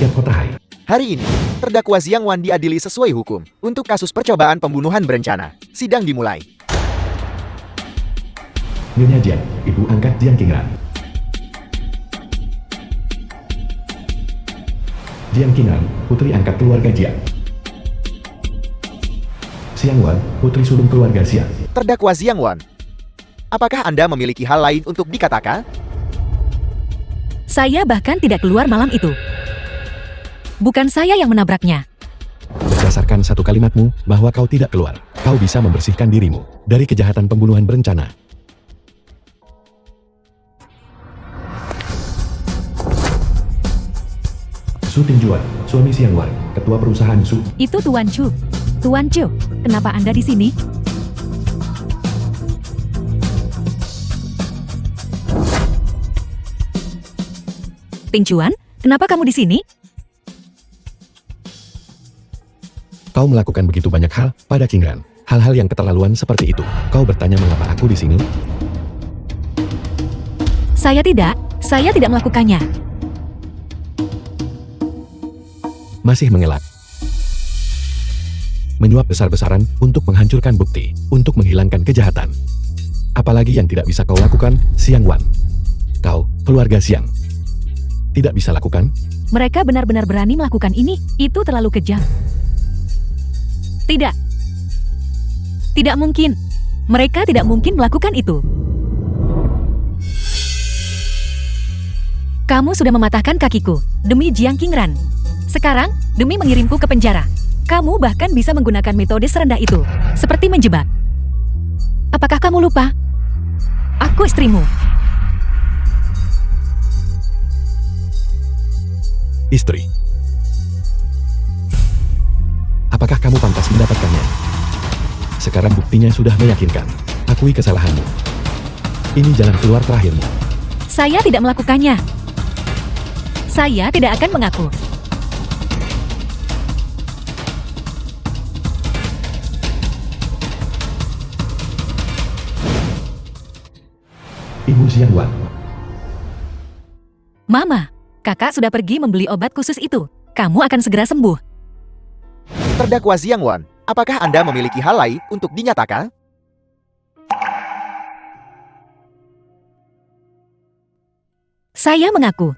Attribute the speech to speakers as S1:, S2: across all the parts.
S1: rakyat kota Hai.
S2: Hari ini, terdakwa Jiang Wan diadili sesuai hukum untuk kasus percobaan pembunuhan berencana. Sidang dimulai.
S1: Nyonya Jiang, ibu angkat Jiang Qingran. Jiang Qingran, putri angkat keluarga Jiang. Jiang Wan, putri sulung keluarga Jiang.
S2: Terdakwa Jiang Wan, apakah Anda memiliki hal lain untuk dikatakan?
S3: Saya bahkan tidak keluar malam itu. Bukan saya yang menabraknya.
S1: Berdasarkan satu kalimatmu bahwa kau tidak keluar, kau bisa membersihkan dirimu dari kejahatan pembunuhan berencana. Su Tingjuan, suami Jiang Wan, ketua perusahaan Su.
S3: Itu Tuan Chu. Tuan Chu, kenapa Anda di sini? Tingjuan, kenapa kamu di sini?
S1: Kau melakukan begitu banyak hal pada Qingran. Hal-hal yang keterlaluan seperti itu. Kau bertanya mengapa aku di sini?
S3: Saya tidak melakukannya.
S1: Masih mengelak. Menyuap besar-besaran untuk menghancurkan bukti, untuk menghilangkan kejahatan. Apalagi yang tidak bisa kau lakukan, Jiang Wan. Kau, keluarga Jiang, tidak bisa lakukan?
S3: Mereka benar-benar berani melakukan ini. Itu terlalu kejam. Tidak. Tidak mungkin. Mereka tidak mungkin melakukan itu. Kamu sudah mematahkan kakiku demi Jiang Qingran. Sekarang, demi mengirimku ke penjara. Kamu bahkan bisa menggunakan metode serendah itu, seperti menjebak. Apakah kamu lupa? Aku istrimu.
S1: Istri. Apakah kamu pantas mendapatkannya? Sekarang buktinya sudah meyakinkan. Akui kesalahanmu. Ini jalan keluar terakhirmu.
S3: Saya tidak melakukannya. Saya tidak akan mengaku.
S1: Ibu Jiang Wan.
S3: Mama, kakak sudah pergi membeli obat khusus itu. Kamu akan segera sembuh.
S2: Terdakwa Jiang Wan, apakah Anda memiliki hal lain untuk dinyatakan?
S3: Saya mengaku.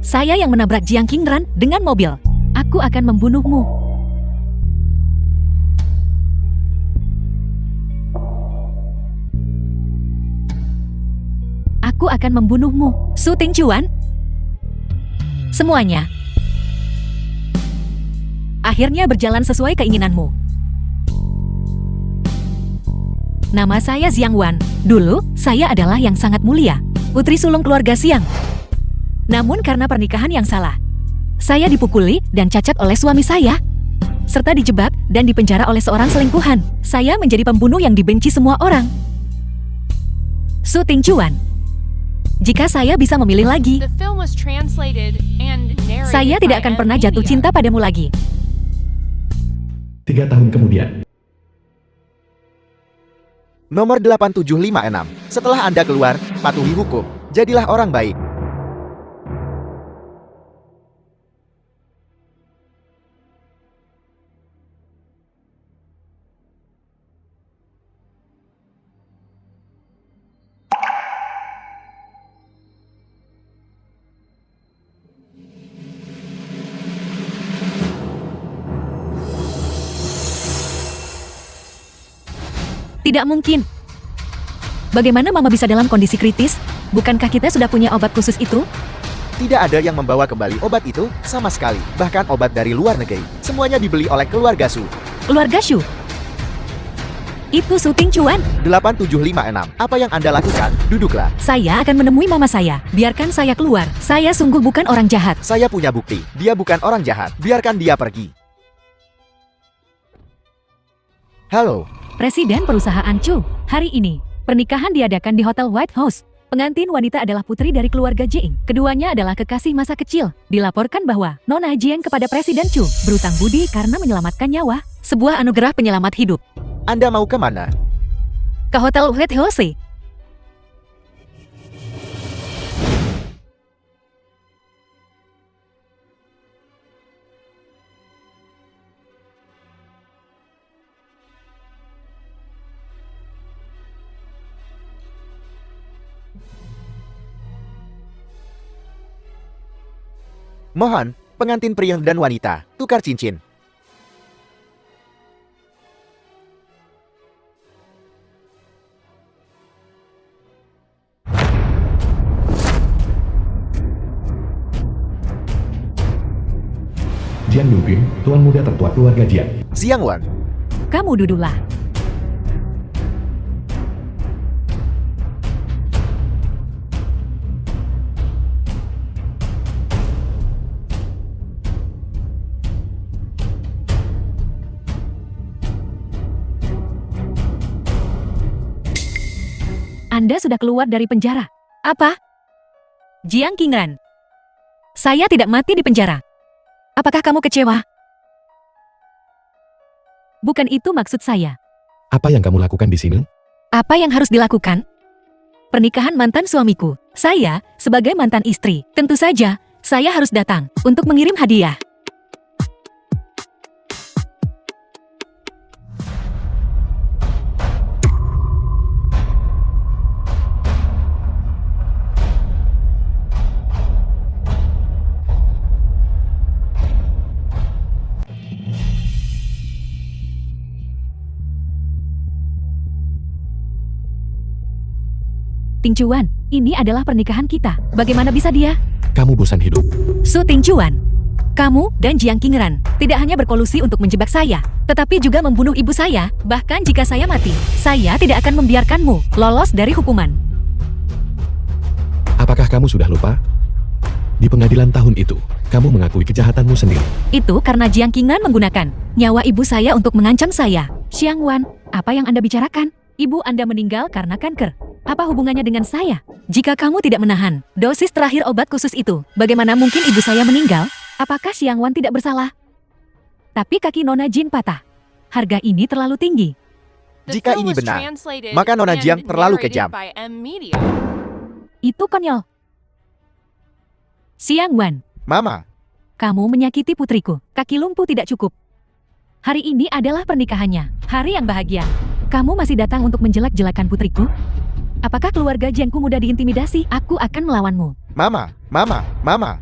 S3: Saya yang menabrak Jiang Qingran dengan mobil. Aku akan membunuhmu. Aku akan membunuhmu, Su Tingjuan. Semuanya akhirnya berjalan sesuai keinginanmu. Nama saya Jiang Wan. Dulu, saya adalah yang sangat mulia, putri sulung keluarga Jiang. Namun karena pernikahan yang salah, saya dipukuli dan cacat oleh suami saya, serta dijebak dan dipenjara oleh seorang selingkuhan. Saya menjadi pembunuh yang dibenci semua orang. Su Tingjuan, jika saya bisa memilih lagi, saya tidak akan pernah jatuh cinta padamu lagi.
S1: 3 tahun kemudian.
S2: Nomor 8756. Setelah Anda keluar, patuhi hukum. Jadilah orang baik.
S3: Tidak mungkin. Bagaimana Mama bisa dalam kondisi kritis? Bukankah kita sudah punya obat khusus itu?
S2: Tidak ada yang membawa kembali obat itu sama sekali. Bahkan obat dari luar negeri. Semuanya dibeli oleh keluarga Su.
S3: Keluarga Shu? Itu Su Tingjuan.
S2: 8756. Apa yang Anda lakukan? Duduklah.
S3: Saya akan menemui mama saya. Biarkan saya keluar. Saya sungguh bukan orang jahat.
S2: Saya punya bukti. Dia bukan orang jahat. Biarkan dia pergi. Halo.
S3: Presiden perusahaan Chu. Hari ini, pernikahan diadakan di Hotel White House. Pengantin wanita adalah putri dari keluarga Jiang. Keduanya adalah kekasih masa kecil. Dilaporkan bahwa Nona Jiang kepada Presiden Chu berutang budi karena menyelamatkan nyawa. Sebuah anugerah penyelamat hidup.
S2: Anda mau kemana?
S3: Ke Hotel White House.
S2: Mohon, pengantin pria dan wanita, tukar cincin.
S1: Jiang Yunping, tuan muda tertua keluarga Jiang.
S2: Xiang Wan,
S3: Kamu duduklah. Anda sudah keluar dari penjara. Apa? Jiang Qingran. Saya tidak mati di penjara. Apakah kamu kecewa? Bukan itu maksud saya.
S1: Apa yang kamu lakukan di sini?
S3: Apa yang harus dilakukan? Pernikahan mantan suamiku. Saya, sebagai mantan istri, tentu saja, saya harus datang untuk mengirim hadiah. Ting Chuan, ini adalah pernikahan kita. Bagaimana bisa dia?
S1: Kamu bosan hidup.
S3: Su Ting Chuan, kamu dan Jiang Qingran tidak hanya berkolusi untuk menjebak saya, tetapi juga membunuh ibu saya. Bahkan jika saya mati, saya tidak akan membiarkanmu lolos dari hukuman.
S1: Apakah kamu sudah lupa? Di pengadilan tahun itu, kamu mengakui kejahatanmu sendiri.
S3: Itu karena Jiang Qingran menggunakan nyawa ibu saya untuk mengancam saya. Xiang Wan, apa yang Anda bicarakan? Ibu Anda meninggal karena kanker. Apa hubungannya dengan saya? Jika kamu tidak menahan dosis terakhir obat khusus itu, bagaimana mungkin ibu saya meninggal? Apakah Xiang Wan tidak bersalah? Tapi kaki Nona Jin patah. Harga ini terlalu tinggi.
S2: jika ini benar, maka Nona Jiang terlalu kejam.
S3: Itu konyol. Xiang Wan,
S2: Mama,
S3: kamu menyakiti putriku. Kaki lumpuh tidak cukup. Hari ini adalah pernikahannya, hari yang bahagia. Kamu masih datang untuk menjelek-jelekan putriku? Apakah keluarga Jiangku mudah diintimidasi? Aku akan melawanmu.
S2: Mama.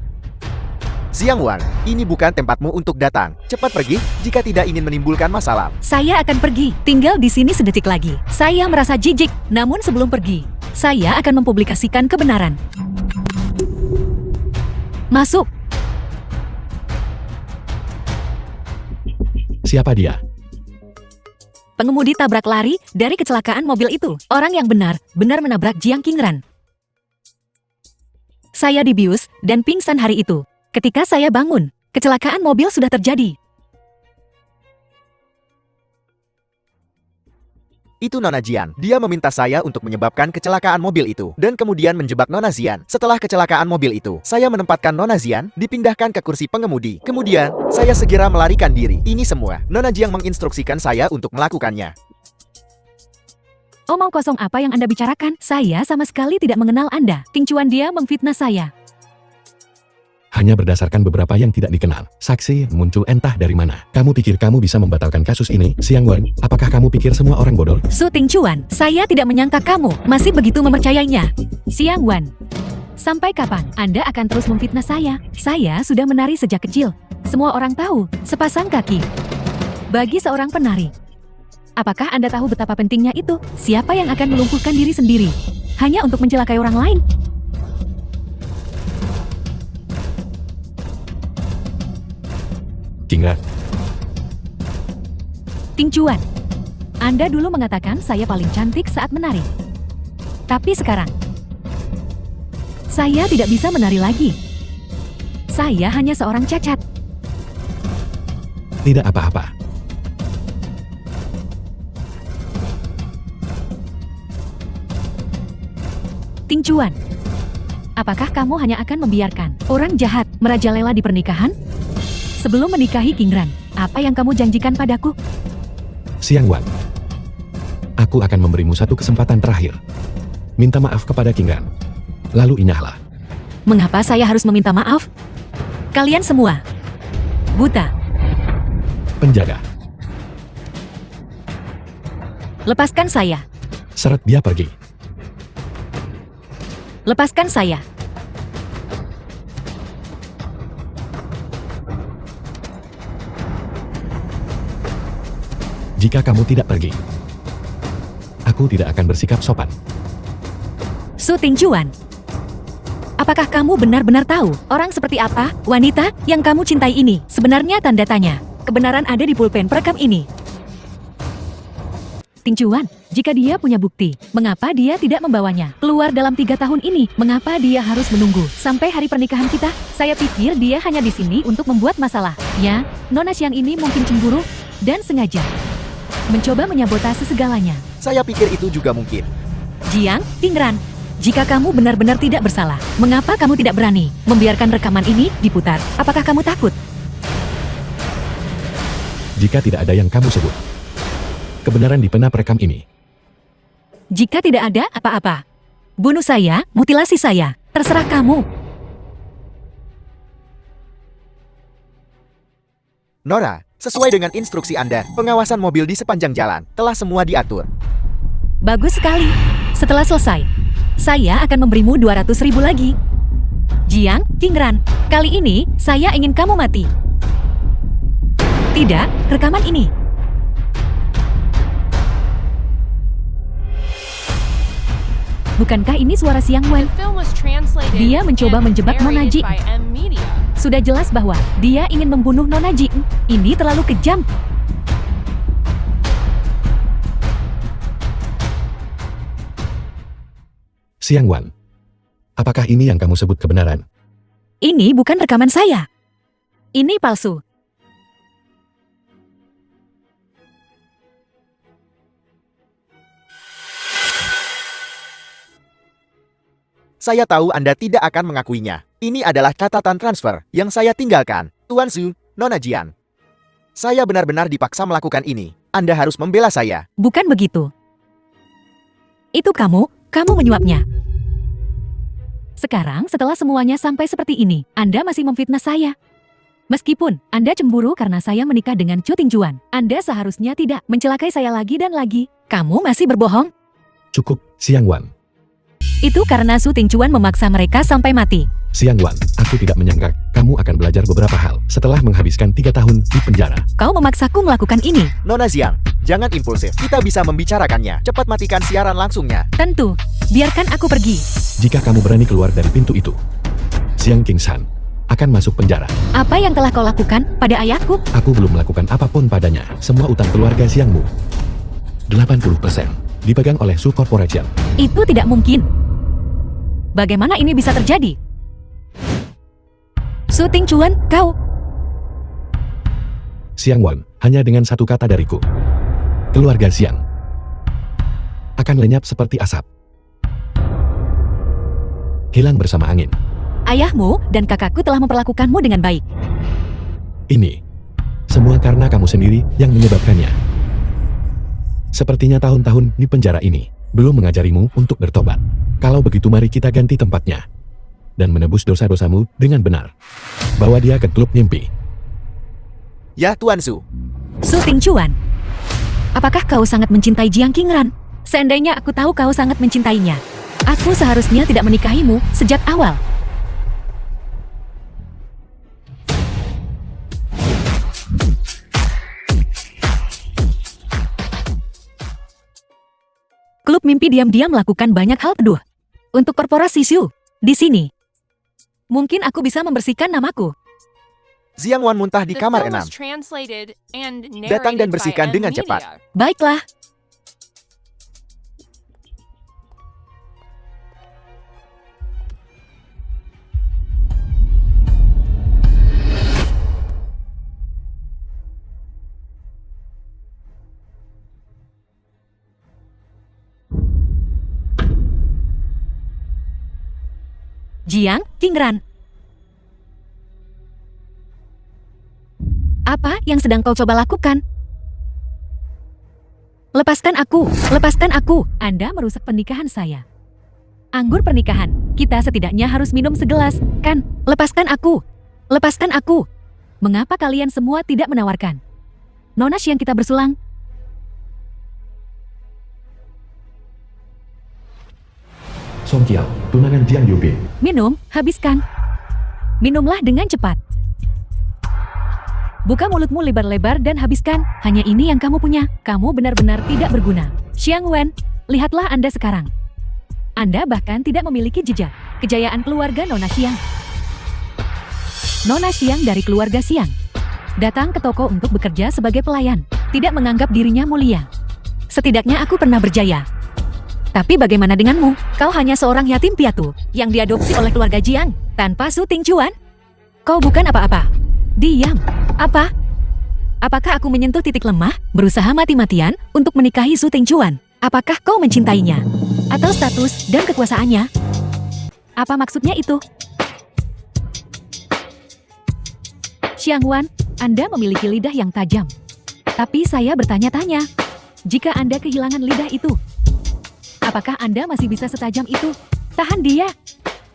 S2: Xiang Wan, ini bukan tempatmu untuk datang. Cepat pergi jika tidak ingin menimbulkan masalah.
S3: Saya akan pergi, tinggal di sini sedetik lagi. Saya merasa jijik, namun sebelum pergi, saya akan mempublikasikan kebenaran. Masuk.
S1: Siapa dia?
S3: Pengemudi tabrak lari dari kecelakaan mobil itu. Orang yang benar-benar menabrak Jiang Qingran. Saya dibius dan pingsan hari itu. Ketika saya bangun, kecelakaan mobil sudah terjadi.
S2: Itu Nona Jian. Dia meminta saya untuk menyebabkan kecelakaan mobil itu dan kemudian menjebak Nona Jian. Setelah kecelakaan mobil itu, saya menempatkan Nona Jian dipindahkan ke kursi pengemudi. Kemudian, saya segera melarikan diri. Ini semua Nona Jian menginstruksikan saya untuk melakukannya.
S3: Omong kosong apa yang Anda bicarakan? Saya sama sekali tidak mengenal Anda. Ting Chuan, dia memfitnah saya.
S1: Hanya berdasarkan beberapa yang tidak dikenal. Saksi muncul entah dari mana. Kamu pikir kamu bisa membatalkan kasus ini, Xiang Wan? Apakah kamu pikir semua orang bodoh?
S3: Su Ting Chuan, saya tidak menyangka kamu masih begitu mempercayainya. Xiang Wan, sampai kapan Anda akan terus memfitnah saya? Saya sudah menari sejak kecil. Semua orang tahu, sepasang kaki. Bagi seorang penari. Apakah Anda tahu betapa pentingnya itu? Siapa yang akan melumpuhkan diri sendiri hanya untuk mencelakai orang lain?
S1: Qingran,
S3: Ting Chuan, Anda dulu mengatakan saya paling cantik saat menari. Tapi sekarang, saya tidak bisa menari lagi. Saya hanya seorang cacat.
S1: tidak apa-apa.
S3: Ting Chuan, apakah kamu hanya akan membiarkan orang jahat merajalela di pernikahan? Sebelum menikahi Qingran, apa yang kamu janjikan padaku?
S1: Xiang Wan, aku akan memberimu satu kesempatan terakhir. Minta maaf kepada Qingran. Lalu inyahlah.
S3: Mengapa saya harus meminta maaf? Kalian semua buta.
S1: Penjaga,
S3: Lepaskan saya.
S1: seret dia pergi.
S3: Lepaskan saya.
S1: Jika kamu tidak pergi, aku tidak akan bersikap sopan.
S3: Su Tingjuan. Apakah kamu benar-benar tahu orang seperti apa wanita yang kamu cintai ini? Sebenarnya tanda tanya. Kebenaran ada di pulpen perekam ini. Tingjuan, jika dia punya bukti, mengapa dia tidak membawanya keluar dalam 3 tahun ini? Mengapa dia harus menunggu sampai hari pernikahan kita? Saya pikir dia hanya di sini untuk membuat masalah. Ya, Nona Siang ini mungkin cemburu dan sengaja mencoba menyabotase segalanya.
S2: Saya pikir itu juga mungkin.
S3: Jiang, Tingran, jika kamu benar-benar tidak bersalah, mengapa kamu tidak berani membiarkan rekaman ini diputar? Apakah kamu takut?
S1: Jika tidak ada yang kamu sebut kebenaran di pena perekam ini,
S3: Jika tidak ada apa-apa, bunuh saya, mutilasi saya, terserah kamu.
S2: Nora, sesuai dengan instruksi Anda, pengawasan mobil di sepanjang jalan telah semua diatur.
S3: Bagus sekali. Setelah selesai, saya akan memberimu 200.000 lagi. Jiang, Tingran, kali ini saya ingin kamu mati. Tidak, rekaman ini. Bukankah ini suara Siang Wen? Dia mencoba menjebak Nona Ji. Sudah jelas bahwa dia ingin membunuh Nona Ji. Ini terlalu kejam.
S1: Siang Wan, apakah ini yang kamu sebut kebenaran?
S3: Ini bukan rekaman saya. Ini palsu.
S2: Saya tahu Anda tidak akan mengakuinya. Ini adalah catatan transfer yang saya tinggalkan. Tuan Su, Nona Jian. Saya benar-benar dipaksa melakukan ini. Anda harus membela saya.
S3: Bukan begitu. Itu kamu menyuapnya. Sekarang setelah semuanya sampai seperti ini, Anda masih memfitnah saya. Meskipun Anda cemburu karena saya menikah dengan Chu Tingjuan, Anda seharusnya tidak mencelakai saya lagi dan lagi. Kamu masih berbohong?
S1: Cukup, Siang Wan.
S3: Itu karena Su Tingjuan memaksa mereka sampai mati.
S1: Siang Wan, aku tidak menyangka kamu akan belajar beberapa hal setelah menghabiskan 3 tahun di penjara.
S3: Kau memaksaku melakukan ini.
S2: Nona Jiang, jangan impulsif. Kita bisa membicarakannya. Cepat matikan siaran langsungnya.
S3: Tentu, biarkan aku pergi.
S1: Jika kamu berani keluar dari pintu itu, Siang Kingshan akan masuk penjara.
S3: Apa yang telah kau lakukan pada ayahku?
S1: Aku belum melakukan apapun padanya. Semua utang keluarga Siangmu 80% dipegang oleh Su Corporation.
S3: Itu tidak mungkin. Bagaimana ini bisa terjadi? Su Tingjuan, kau...
S1: Siang Wan, hanya dengan satu kata dariku, keluarga Siang akan lenyap seperti asap, hilang bersama angin.
S3: Ayahmu dan kakakku telah memperlakukanmu dengan baik.
S1: Ini semua karena kamu sendiri yang menyebabkannya. Sepertinya tahun-tahun di penjara ini belum mengajarimu untuk bertobat. Kalau begitu mari kita ganti tempatnya dan menebus dosa-dosamu dengan benar. Bawa dia ke klub mimpi.
S2: Ya, Tuan Su.
S3: Su Tingjuan, apakah kau sangat mencintai Jiang Qingran? Seandainya aku tahu kau sangat mencintainya, aku seharusnya tidak menikahimu sejak awal. Klub mimpi diam-diam melakukan banyak hal teduh untuk korporasi Xu di sini. Mungkin aku bisa membersihkan namaku.
S2: Jiang Wan muntah di kamar 6. Datang dan bersihkan dengan cepat.
S3: Baiklah. Jiang Qingran. Apa yang sedang kau coba lakukan? Lepaskan aku, lepaskan aku. Anda merusak pernikahan saya. Anggur pernikahan, kita setidaknya harus minum segelas, kan? Lepaskan aku, lepaskan aku. Mengapa kalian semua tidak menawarkan Nona Siang kita bersulang?
S1: Song Kiao, tunangan Jiang Yubin.
S3: Minum, habiskan. Minumlah dengan cepat. Buka mulutmu lebar-lebar dan habiskan. Hanya ini yang kamu punya. Kamu benar-benar tidak berguna. Xiang Wan, lihatlah Anda sekarang. Anda bahkan tidak memiliki jejak. Kejayaan keluarga Nona Xiang. Nona Xiang dari keluarga Xiang. Datang ke toko untuk bekerja sebagai pelayan. Tidak menganggap dirinya mulia. Setidaknya aku pernah berjaya. Tapi bagaimana denganmu? Kau hanya seorang yatim piatu yang diadopsi oleh keluarga Jiang tanpa Su Tingchuan. Kau bukan apa-apa. Diam. Apa? Apakah aku menyentuh titik lemah, berusaha mati-matian untuk menikahi Su Tingchuan? Apakah kau mencintainya? Atau status dan kekuasaannya? Apa maksudnya itu? Xiang Wan, Anda memiliki lidah yang tajam. Tapi saya bertanya-tanya, jika Anda kehilangan lidah itu, apakah Anda masih bisa setajam itu? Tahan dia.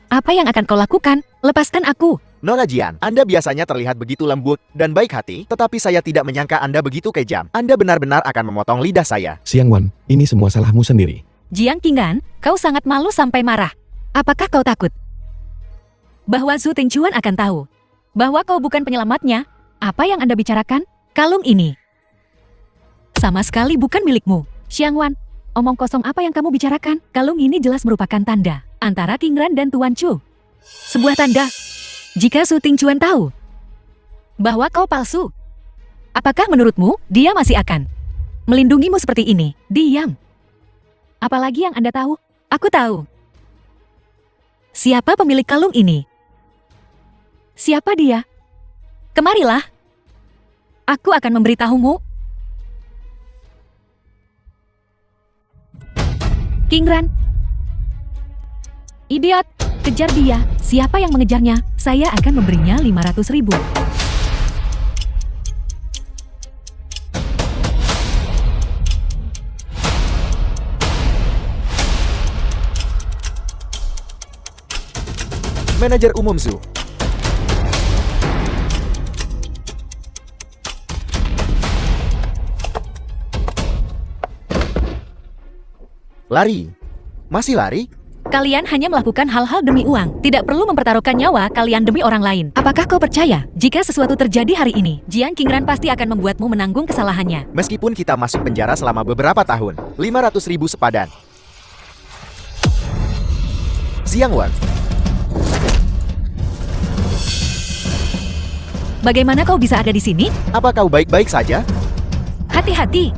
S3: Apa yang akan kau lakukan? Lepaskan aku.
S2: Nona Jian, Anda biasanya terlihat begitu lembut dan baik hati, tetapi saya tidak menyangka Anda begitu kejam. Anda benar-benar akan memotong lidah saya.
S1: Xiang Wan, ini semua salahmu sendiri.
S3: Jiang Qingran, kau sangat malu sampai marah. Apakah kau takut bahwa Su Tingchuan akan tahu bahwa kau bukan penyelamatnya? Apa yang Anda bicarakan? Kalung ini sama sekali bukan milikmu. Xiang Wan, omong kosong apa yang kamu bicarakan? Kalung ini jelas merupakan tanda antara Qingran dan Tuan Chu. Sebuah tanda. Jika Su Tingchuan tahu bahwa kau palsu, apakah menurutmu dia masih akan melindungimu seperti ini? Diam. Apalagi yang Anda tahu? Aku tahu. Siapa pemilik kalung ini? Siapa dia? Kemarilah. Aku akan memberitahumu. Qingran. Idiot, kejar dia. Siapa yang mengejarnya? Saya akan memberinya 500.000.
S2: Manajer umum Su. Lari. Masih lari?
S3: Kalian hanya melakukan hal-hal demi uang. Tidak perlu mempertaruhkan nyawa kalian demi orang lain. Apakah kau percaya? Jika sesuatu terjadi hari ini, Jiang Qingran pasti akan membuatmu menanggung kesalahannya.
S2: Meskipun kita masuk penjara selama beberapa tahun, 500.000 sepadan. Xiang Wan.
S3: Bagaimana kau bisa ada di sini?
S2: Apa kau baik-baik saja?
S3: Hati-hati.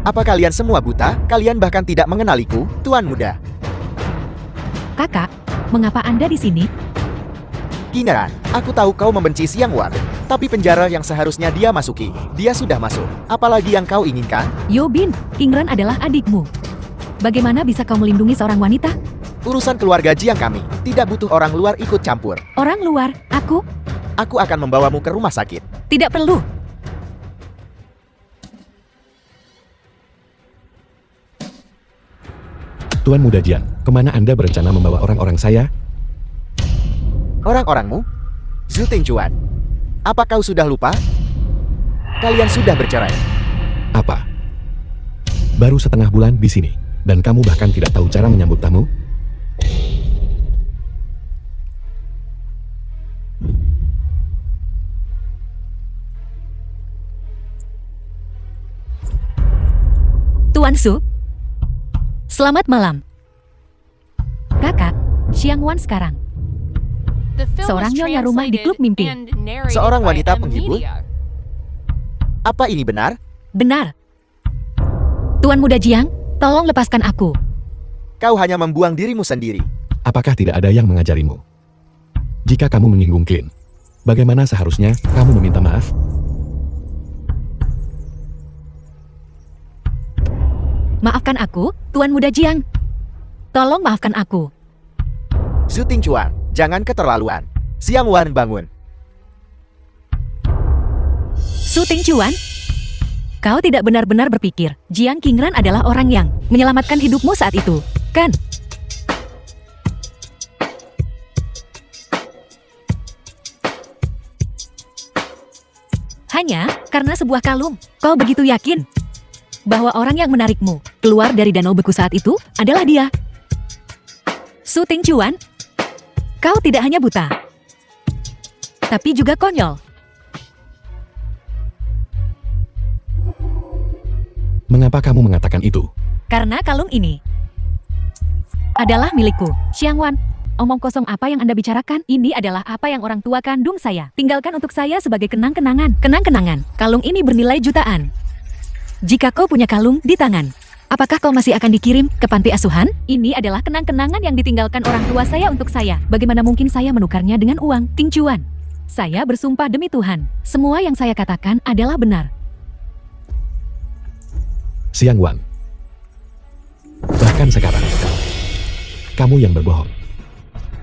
S2: Apa kalian semua buta? Kalian bahkan tidak mengenaliku, Tuan Muda.
S3: Kakak, mengapa Anda di sini?
S2: Qingran, aku tahu kau membenci Xiang Wan. Tapi penjara yang seharusnya dia masuki, dia sudah masuk. Apalagi yang kau inginkan?
S3: Yo Bin, Qingran adalah adikmu. Bagaimana bisa kau melindungi seorang wanita?
S2: Urusan keluarga Jiang kami, tidak butuh orang luar ikut campur.
S3: Orang luar, aku?
S2: Aku akan membawamu ke rumah sakit.
S3: Tidak perlu.
S1: Tuan Muda Jian, kemana Anda berencana membawa orang-orang saya?
S2: Orang-orangmu? Su Tingchuan. Apa kau sudah lupa? Kalian sudah bercerai.
S1: Apa? Baru setengah bulan di sini, dan kamu bahkan tidak tahu cara menyambut tamu?
S3: Tuan Su, selamat malam. Kakak, Xiang Wan sekarang.
S4: Seorang nyonya rumah di klub mimpi.
S2: Seorang wanita penghibur? Apa ini benar?
S3: Benar. Tuan Muda Jiang, tolong lepaskan aku.
S2: Kau hanya membuang dirimu sendiri.
S1: Apakah tidak ada yang mengajarimu? Jika kamu menyinggung Clint, bagaimana seharusnya kamu meminta maaf?
S3: Maafkan aku, Tuan Muda Jiang. Tolong maafkan aku.
S2: Su Tingchuan, jangan keterlaluan. Xiang Wan bangun.
S3: Su Tingchuan, kau tidak benar-benar berpikir Jiang Qingran adalah orang yang menyelamatkan hidupmu saat itu, kan? Hanya karena sebuah kalung, kau begitu yakin bahwa orang yang menarikmu keluar dari danau beku saat itu adalah dia. Su Tingchuan, kau tidak hanya buta, tapi juga konyol.
S1: Mengapa kamu mengatakan itu?
S3: Karena kalung ini adalah milikku. Xiangwan, omong kosong apa yang Anda bicarakan? Ini adalah apa yang orang tua kandung saya tinggalkan untuk saya sebagai kenang-kenangan. Kenang-kenangan, kalung ini bernilai jutaan. Jika kau punya kalung di tangan, apakah kau masih akan dikirim ke panti asuhan? Ini adalah kenang-kenangan yang ditinggalkan orang tua saya untuk saya. Bagaimana mungkin saya menukarnya dengan uang? Ting Chuan, saya bersumpah demi Tuhan, semua yang saya katakan adalah benar.
S1: Xiang Wan. Bahkan sekarang, kamu yang berbohong.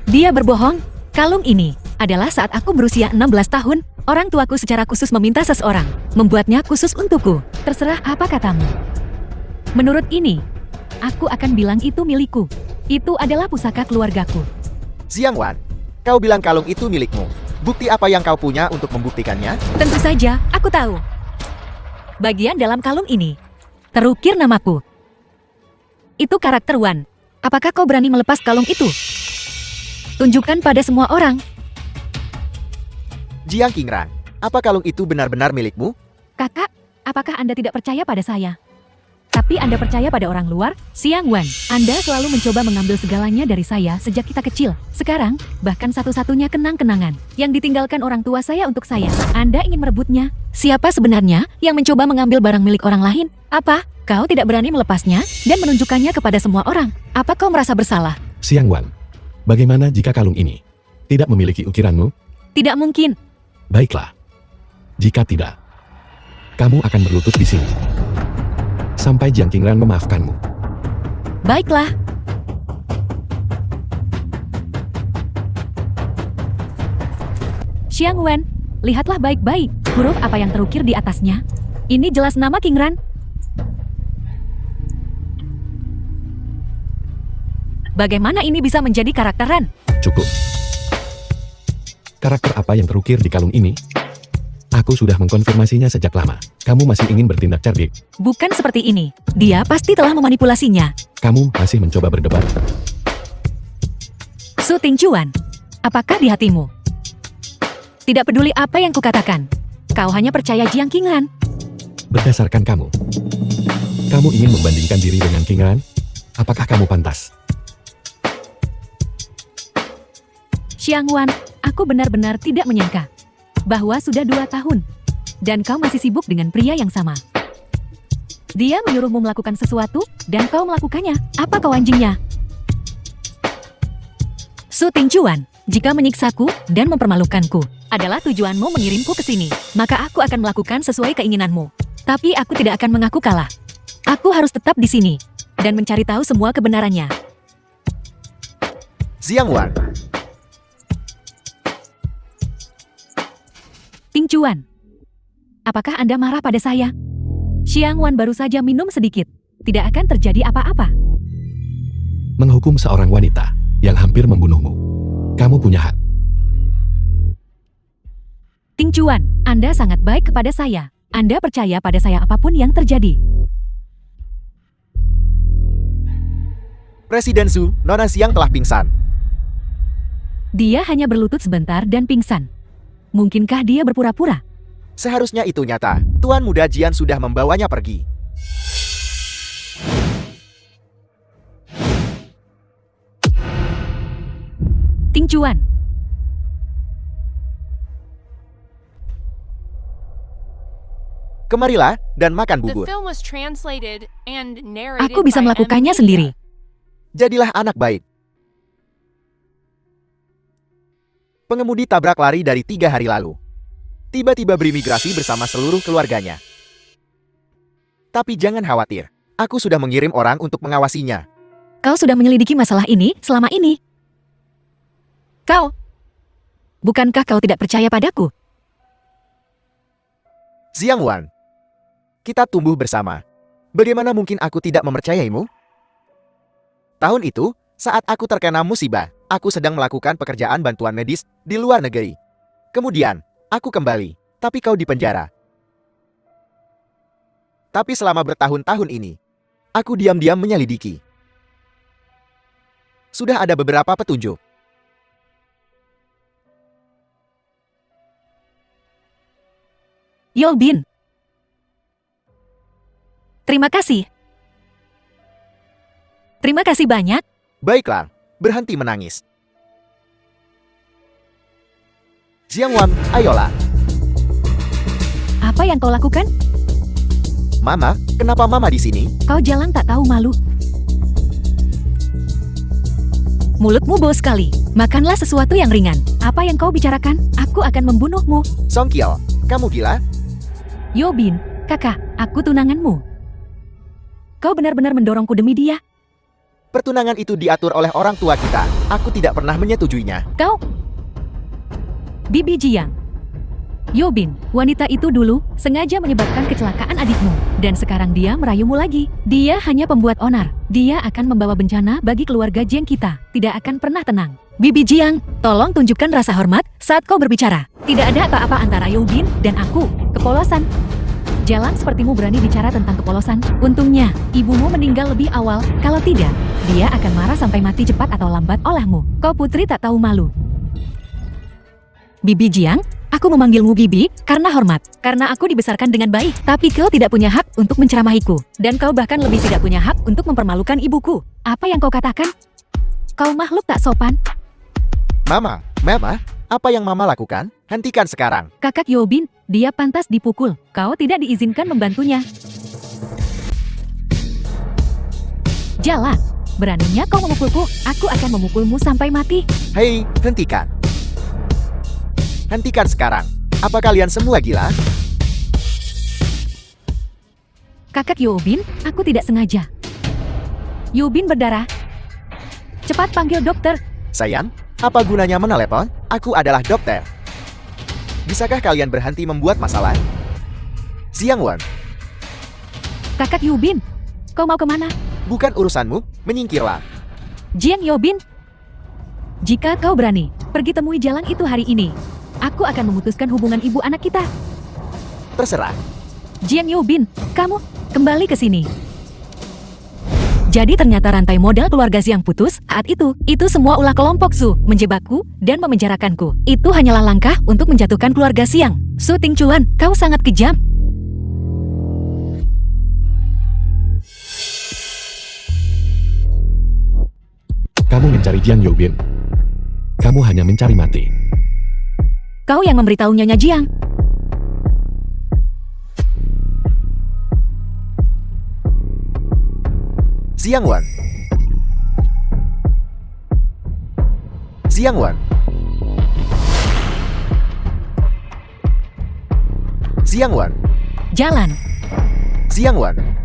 S3: Dia berbohong. Kalung ini adalah saat aku berusia 16 tahun. Orang tuaku secara khusus meminta seseorang membuatnya khusus untukku. Terserah apa katamu. Menurut ini, aku akan bilang itu milikku. Itu adalah pusaka keluargaku.
S2: Xiang Wan, kau bilang kalung itu milikmu. Bukti apa yang kau punya untuk membuktikannya?
S3: Tentu saja, aku tahu. Bagian dalam kalung ini terukir namaku. Itu karakter Wan. Apakah kau berani melepas kalung itu? Tunjukkan pada semua orang.
S2: Jiang Qingran, apa kalung itu benar-benar milikmu?
S3: Kakak, apakah Anda tidak percaya pada saya? Tapi Anda percaya pada orang luar? Xiang Wan, Anda selalu mencoba mengambil segalanya dari saya sejak kita kecil. Sekarang, bahkan satu-satunya kenang-kenangan yang ditinggalkan orang tua saya untuk saya. Anda ingin merebutnya? Siapa sebenarnya yang mencoba mengambil barang milik orang lain? Apa? Kau tidak berani melepasnya dan menunjukkannya kepada semua orang? Apa kau merasa bersalah?
S1: Xiang Wan, bagaimana jika kalung ini tidak memiliki ukiranmu?
S3: Tidak mungkin.
S1: Baiklah. Jika tidak, kamu akan berlutut di sini sampai Jiang Qingran memaafkanmu.
S3: Baiklah. Xiang Wan, lihatlah baik-baik huruf apa yang terukir di atasnya. Ini jelas nama Qingran. Bagaimana ini bisa menjadi karakteran?
S1: Cukup. Karakter apa yang terukir di kalung ini? Aku sudah mengkonfirmasinya sejak lama. Kamu masih ingin bertindak cerdik?
S3: Bukan seperti ini. Dia pasti telah memanipulasinya.
S1: Kamu masih mencoba berdebat?
S3: Su Tingchuan, apakah di hatimu tidak peduli apa yang kukatakan? Kau hanya percaya Jiang Qingran.
S1: Berdasarkan kamu ingin membandingkan diri dengan Qingran? Apakah kamu pantas?
S3: Xiang Wan, aku benar-benar tidak menyangka bahwa sudah 2 tahun dan kau masih sibuk dengan pria yang sama. Dia menyuruhmu melakukan sesuatu dan kau melakukannya. Apa kau anjingnya? Su Tingchuan, jika menyiksaku dan mempermalukanku adalah tujuanmu mengirimku ke sini, maka aku akan melakukan sesuai keinginanmu. Tapi aku tidak akan mengaku kalah. Aku harus tetap di sini dan mencari tahu semua kebenarannya.
S2: Xiang Wan,
S3: Tingchuan, apakah Anda marah pada saya? Xiang Wan baru saja minum sedikit. Tidak akan terjadi apa-apa.
S1: Menghukum seorang wanita yang hampir membunuhmu. Kamu punya hak.
S3: Tingchuan, Anda sangat baik kepada saya. Anda percaya pada saya apapun yang terjadi.
S2: Presiden Su, Nona Xiang telah pingsan.
S3: Dia hanya berlutut sebentar dan pingsan. Mungkinkah dia berpura-pura?
S2: Seharusnya itu nyata. Tuan Muda Jian sudah membawanya pergi.
S3: Tingchuan,
S2: Kemarilah dan makan
S4: The
S2: bubur.
S4: film was translated and narrated
S3: aku bisa
S4: by
S3: melakukannya
S4: M.
S3: sendiri.
S2: Jadilah anak baik. Pengemudi tabrak lari dari 3 hari lalu. Tiba-tiba berimigrasi bersama seluruh keluarganya. Tapi jangan khawatir, aku sudah mengirim orang untuk mengawasinya.
S3: Kau sudah menyelidiki masalah ini selama ini. Bukankah kau tidak percaya padaku?
S2: Xiang Wan, kita tumbuh bersama. Bagaimana mungkin aku tidak mempercayaimu? Tahun itu, saat aku terkena musibah, aku sedang melakukan pekerjaan bantuan medis di luar negeri. Kemudian, aku kembali, tapi kau di penjara. Tapi selama bertahun-tahun ini, aku diam-diam menyelidiki. Sudah ada beberapa petunjuk.
S3: Yo Bin, Terima kasih. Terima kasih banyak.
S2: Baiklah, berhenti menangis. Jiangwan, ayolah.
S3: Apa yang kau lakukan?
S2: Mama, kenapa Mama di sini?
S3: Kau jalan tak tahu malu. Mulutmu bau sekali. Makanlah sesuatu yang ringan. Apa yang kau bicarakan? Aku akan membunuhmu.
S2: Song Kyo, kamu gila?
S3: Yobin, kakak, aku tunanganmu. Kau benar-benar mendorongku demi dia.
S2: Pertunangan itu diatur oleh orang tua kita. Aku tidak pernah menyetujuinya.
S3: Kau... Bibi Jiang. Yobin, wanita itu dulu sengaja menyebabkan kecelakaan adikmu. Dan sekarang dia merayumu lagi. Dia hanya pembuat onar. Dia akan membawa bencana bagi keluarga Jiang kita. Tidak akan pernah tenang. Bibi Jiang, tolong tunjukkan rasa hormat saat kau berbicara. Tidak ada apa-apa antara Yobin dan aku. Kepolosan. Jalan sepertimu berani bicara tentang kepolosan. Untungnya, ibumu meninggal lebih awal. Kalau tidak, dia akan marah sampai mati cepat atau lambat olehmu. Kau putri tak tahu malu. Bibi Jiang, aku memanggilmu Bibi karena hormat. Karena aku dibesarkan dengan baik. Tapi kau tidak punya hak untuk menceramahiku. Dan kau bahkan lebih tidak punya hak untuk mempermalukan ibuku. Apa yang kau katakan? Kau makhluk tak sopan.
S2: Mama, apa yang Mama lakukan? Hentikan sekarang.
S3: Kakak Yobin, dia pantas dipukul. Kau tidak diizinkan membantunya. Jalan. Beraninya kau memukulku, aku akan memukulmu sampai mati.
S2: Hei, hentikan. Hentikan sekarang. Apa kalian semua gila?
S3: Kakak Yobin, aku tidak sengaja. Yobin berdarah. Cepat panggil dokter.
S2: Sayang, apa gunanya menelepon? Aku adalah dokter. Bisakah kalian berhenti membuat masalah? Jiangwan,
S3: Kakak Yobin, kau mau kemana?
S2: bukan urusanmu, menyingkirlah.
S3: Jiang Yobin. Jika kau berani, pergi temui jalan itu hari ini. Aku akan memutuskan hubungan ibu anak kita.
S2: Terserah.
S3: Jiang Yobin, kamu kembali ke sini. Jadi ternyata rantai modal keluarga Jiang putus saat itu semua ulah kelompok Su menjebakku dan memenjarakanku. Itu hanyalah langkah untuk menjatuhkan keluarga Jiang. Su Tingcuan, kau sangat kejam.
S1: Kamu mencari Jiang Yobin. Kamu hanya mencari mati.
S3: Kau yang memberitahu Nyonya Jiang.
S2: Jiangwan. Jiangwan. Jiangwan.
S3: Jalan.
S2: Jiangwan.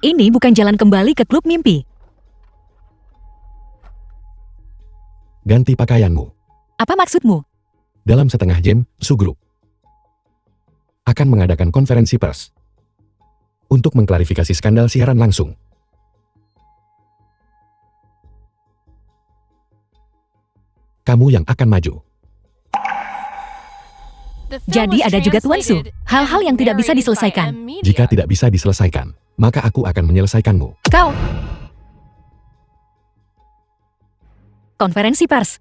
S3: Ini bukan jalan kembali ke klub mimpi.
S1: Ganti pakaianmu.
S3: Apa maksudmu?
S1: Dalam setengah jam, Su Group akan mengadakan konferensi pers untuk mengklarifikasi skandal siaran langsung. Kamu yang akan maju.
S4: The film
S3: Jadi
S4: was
S3: ada juga Tuan Su.
S4: translated
S3: Hal-hal
S4: and
S3: yang tidak bisa
S4: narrated by
S3: diselesaikan.
S4: M Media.
S1: Jika tidak bisa diselesaikan, maka aku akan menyelesaikanmu.
S3: Kau. Konferensi pers.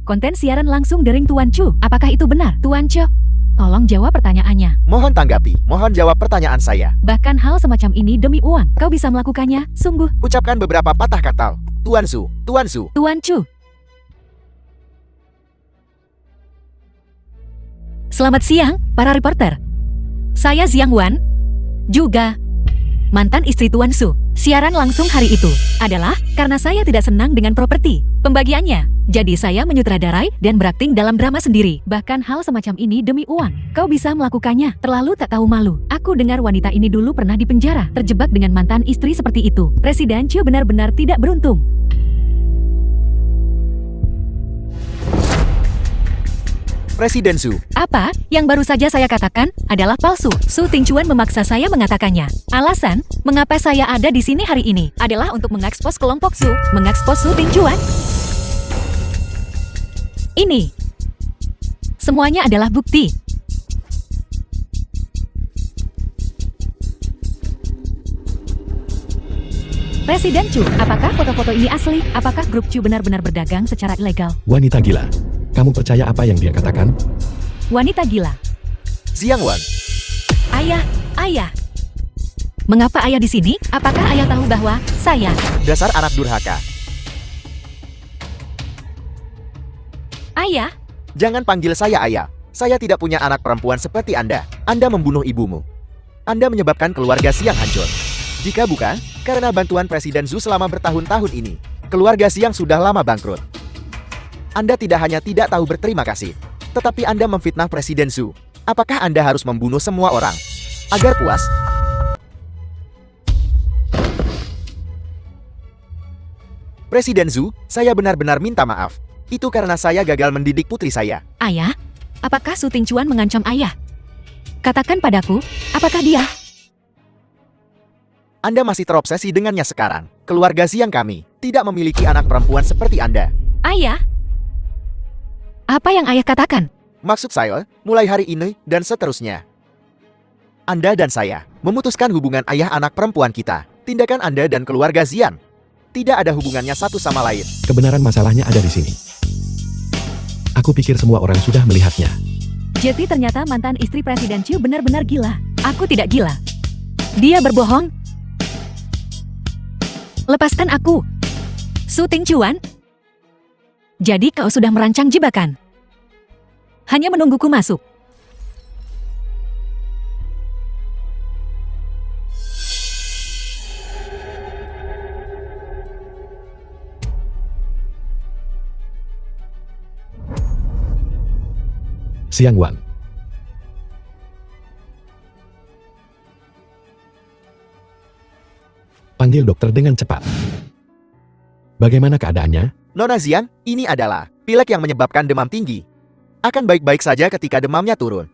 S3: Konten siaran langsung dari Tuan Chu. Apakah itu benar, Tuan Chu? Tolong jawab pertanyaannya.
S2: Mohon tanggapi. Mohon jawab pertanyaan saya.
S3: Bahkan hal semacam ini demi uang. Kau bisa melakukannya, sungguh.
S2: Ucapkan beberapa patah kata. Tuan Su, Tuan Su.
S3: Tuan Chu. Selamat siang, para reporter. Saya Jiang Wan, juga mantan istri Tuan Su. Siaran langsung hari itu adalah karena saya tidak senang dengan properti pembagiannya. Jadi saya menyutradarai dan berakting dalam drama sendiri. Bahkan hal semacam ini demi uang. Kau bisa melakukannya. Terlalu tak tahu malu. Aku dengar wanita ini dulu pernah di penjara, terjebak dengan mantan istri seperti itu. Presiden Chu benar-benar tidak beruntung.
S2: Presiden Su.
S3: Apa yang baru saja saya katakan adalah palsu. Su Tingcuan memaksa saya mengatakannya. Alasan mengapa saya ada di sini hari ini adalah untuk mengekspos kelompok Su, mengekspos Su Tingcuan. Ini semuanya adalah bukti. Presiden Chu, apakah foto-foto ini asli? Apakah grup Chu benar-benar berdagang secara ilegal?
S1: Wanita gila. Kamu percaya apa yang dia katakan?
S3: Wanita gila.
S2: Xiangwan,
S3: Ayah, ayah. Mengapa ayah di sini? Apakah ayah tahu bahwa saya...
S2: dasar anak durhaka.
S3: Ayah,
S2: Jangan panggil saya ayah. Saya tidak punya anak perempuan seperti Anda. Anda membunuh ibumu. Anda menyebabkan keluarga Xiang hancur. Jika bukan, karena bantuan Presiden Zhu selama bertahun-tahun ini, keluarga Xiang sudah lama bangkrut. Anda tidak hanya tidak tahu berterima kasih, tetapi Anda memfitnah Presiden Zhu. Apakah Anda harus membunuh semua orang? Agar puas? Presiden Zhu, saya benar-benar minta maaf. Itu karena saya gagal mendidik putri saya.
S3: ayah. Apakah Su Tingchuan mengancam ayah? Katakan padaku, apakah dia...
S2: Anda masih terobsesi dengannya sekarang. Keluarga Xiang kami tidak memiliki anak perempuan seperti Anda.
S3: Ayah? Apa yang ayah katakan?
S2: Maksud saya, mulai hari ini dan seterusnya. Anda dan saya memutuskan hubungan ayah anak perempuan kita. Tindakan Anda dan keluarga Xiang tidak ada hubungannya satu sama lain.
S1: Kebenaran masalahnya ada di sini. Aku pikir semua orang sudah melihatnya.
S3: Jadi ternyata mantan istri Presiden Chu benar-benar gila. Aku tidak gila. Dia berbohong. Lepaskan aku. Su Tingchuan. Jadi kau sudah merancang jebakan. Hanya menungguku masuk.
S1: Xiangwan. Panggil dokter dengan cepat. Bagaimana keadaannya?
S2: Nona Xiang, ini adalah pilek yang menyebabkan demam tinggi. Akan baik-baik saja ketika demamnya turun.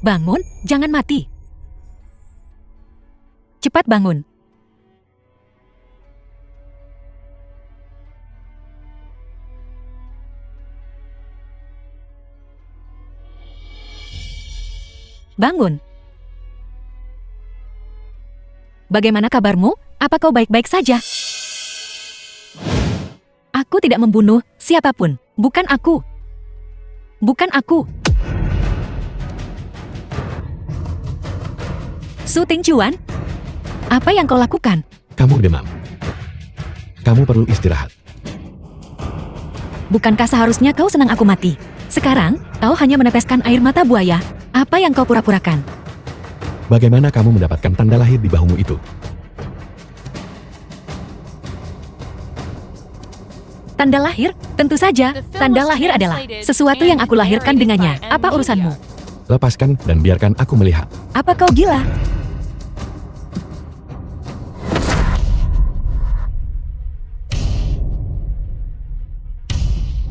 S3: Bangun, jangan mati. Cepat bangun. Bangun. Bagaimana kabarmu? Apa kau baik-baik saja? Aku tidak membunuh siapapun. Bukan aku. Bukan aku. Su Tingchuan, apa yang kau lakukan?
S1: Kamu demam. Kamu perlu istirahat.
S3: Bukankah seharusnya kau senang aku mati? Sekarang, kau hanya meneteskan air mata buaya. Apa yang kau pura-purakan?
S1: Bagaimana kamu mendapatkan tanda lahir di bahumu itu?
S3: Tanda lahir? Tentu saja, tanda lahir adalah sesuatu yang aku lahirkan dengannya. Apa urusanmu?
S1: Lepaskan dan biarkan aku melihat.
S3: Apa kau gila?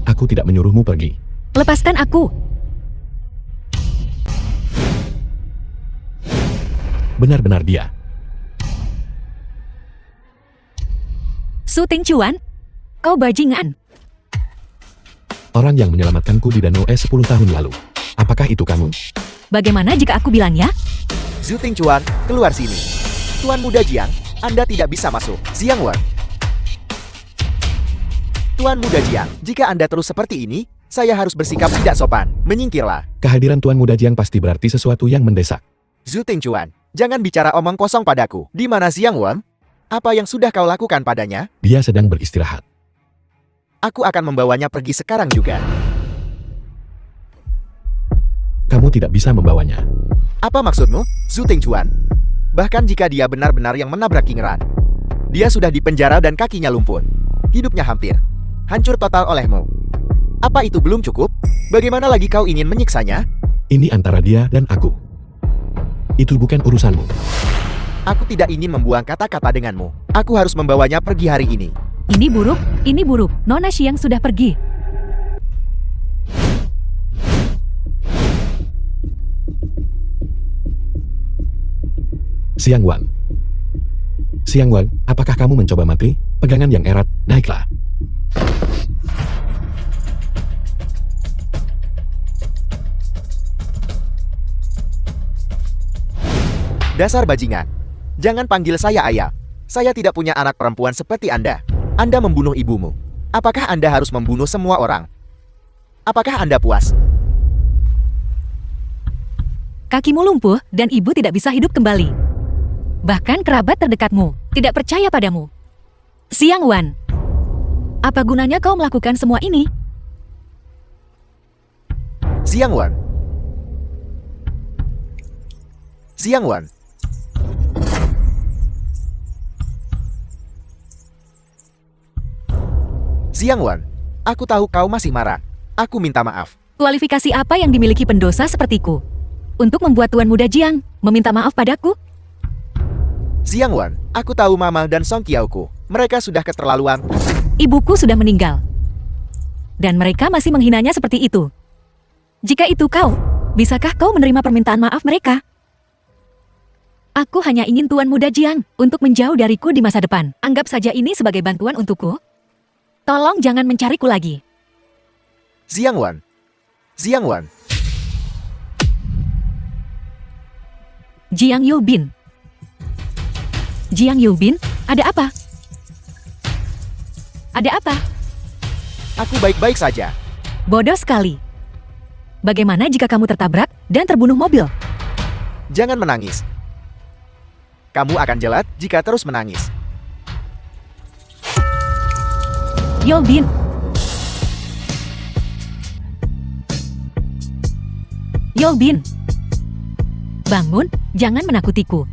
S1: Aku tidak menyuruhmu pergi.
S3: Lepaskan aku.
S1: Benar-benar dia.
S3: Su Tingchuan, kau bajingan.
S1: Orang yang menyelamatkanku di danau es 10 tahun lalu. Apakah itu kamu?
S3: Bagaimana jika aku bilang ya?
S2: Zhu Tingchuan, keluar sini. Tuan Muda Jiang, Anda tidak bisa masuk. Xiangwan. Tuan Muda Jiang, jika Anda terus seperti ini, saya harus bersikap tidak sopan. Menyingkirlah.
S1: Kehadiran Tuan Muda Jiang pasti berarti sesuatu yang mendesak.
S2: Zhu Tingchuan, jangan bicara omong kosong padaku. Di mana Xiangwan? Apa yang sudah kau lakukan padanya?
S1: Dia sedang beristirahat.
S2: Aku akan membawanya pergi sekarang juga.
S1: Kamu tidak bisa membawanya.
S2: Apa maksudmu, Zhu Tingchuan? Bahkan jika dia benar-benar yang menabrak King Ran, dia sudah dipenjara dan kakinya lumpuh. Hidupnya hampir hancur total olehmu. Apa itu belum cukup? Bagaimana lagi kau ingin menyiksanya?
S1: Ini antara dia dan aku. Itu bukan urusanmu.
S2: Aku tidak ingin membuang kata-kata denganmu. Aku harus membawanya pergi hari ini.
S3: Ini buruk, ini buruk. Nona Xiang sudah pergi.
S1: Xiangwan. Xiangwan, apakah kamu mencoba mati? Pegangan yang erat, naiklah.
S2: Dasar bajingan. Jangan panggil saya ayah. Saya tidak punya anak perempuan seperti Anda. Anda membunuh ibumu. Apakah Anda harus membunuh semua orang? Apakah Anda puas?
S3: Kakimu lumpuh dan ibu tidak bisa hidup kembali. Bahkan kerabat terdekatmu tidak percaya padamu. Xiang Wan, apa gunanya kau melakukan semua ini?
S2: Xiang Wan. Xiang Wan. Xiang Wan, aku tahu kau masih marah. Aku minta maaf.
S3: Kualifikasi apa yang dimiliki pendosa sepertiku untuk membuat Tuan Muda Jiang meminta maaf padaku?
S2: Xiang Wan, aku tahu Mama dan Song Qiaoku. Mereka sudah keterlaluan.
S3: Ibuku sudah meninggal. Dan mereka masih menghinanya seperti itu. Jika itu kau, bisakah kau menerima permintaan maaf mereka? Aku hanya ingin Tuan Muda Jiang untuk menjauh dariku di masa depan. Anggap saja ini sebagai bantuan untukku. Tolong jangan mencariku lagi.
S2: Xiang Wan. Xiang Wan.
S3: Jiang Yubin. Jiang Yubin, ada apa? Ada apa?
S2: Aku baik-baik saja.
S3: Bodoh sekali. Bagaimana jika kamu tertabrak dan terbunuh mobil?
S2: Jangan menangis. Kamu akan jelat jika terus menangis.
S3: Yobin. Yobin. Bangun, jangan menakutiku.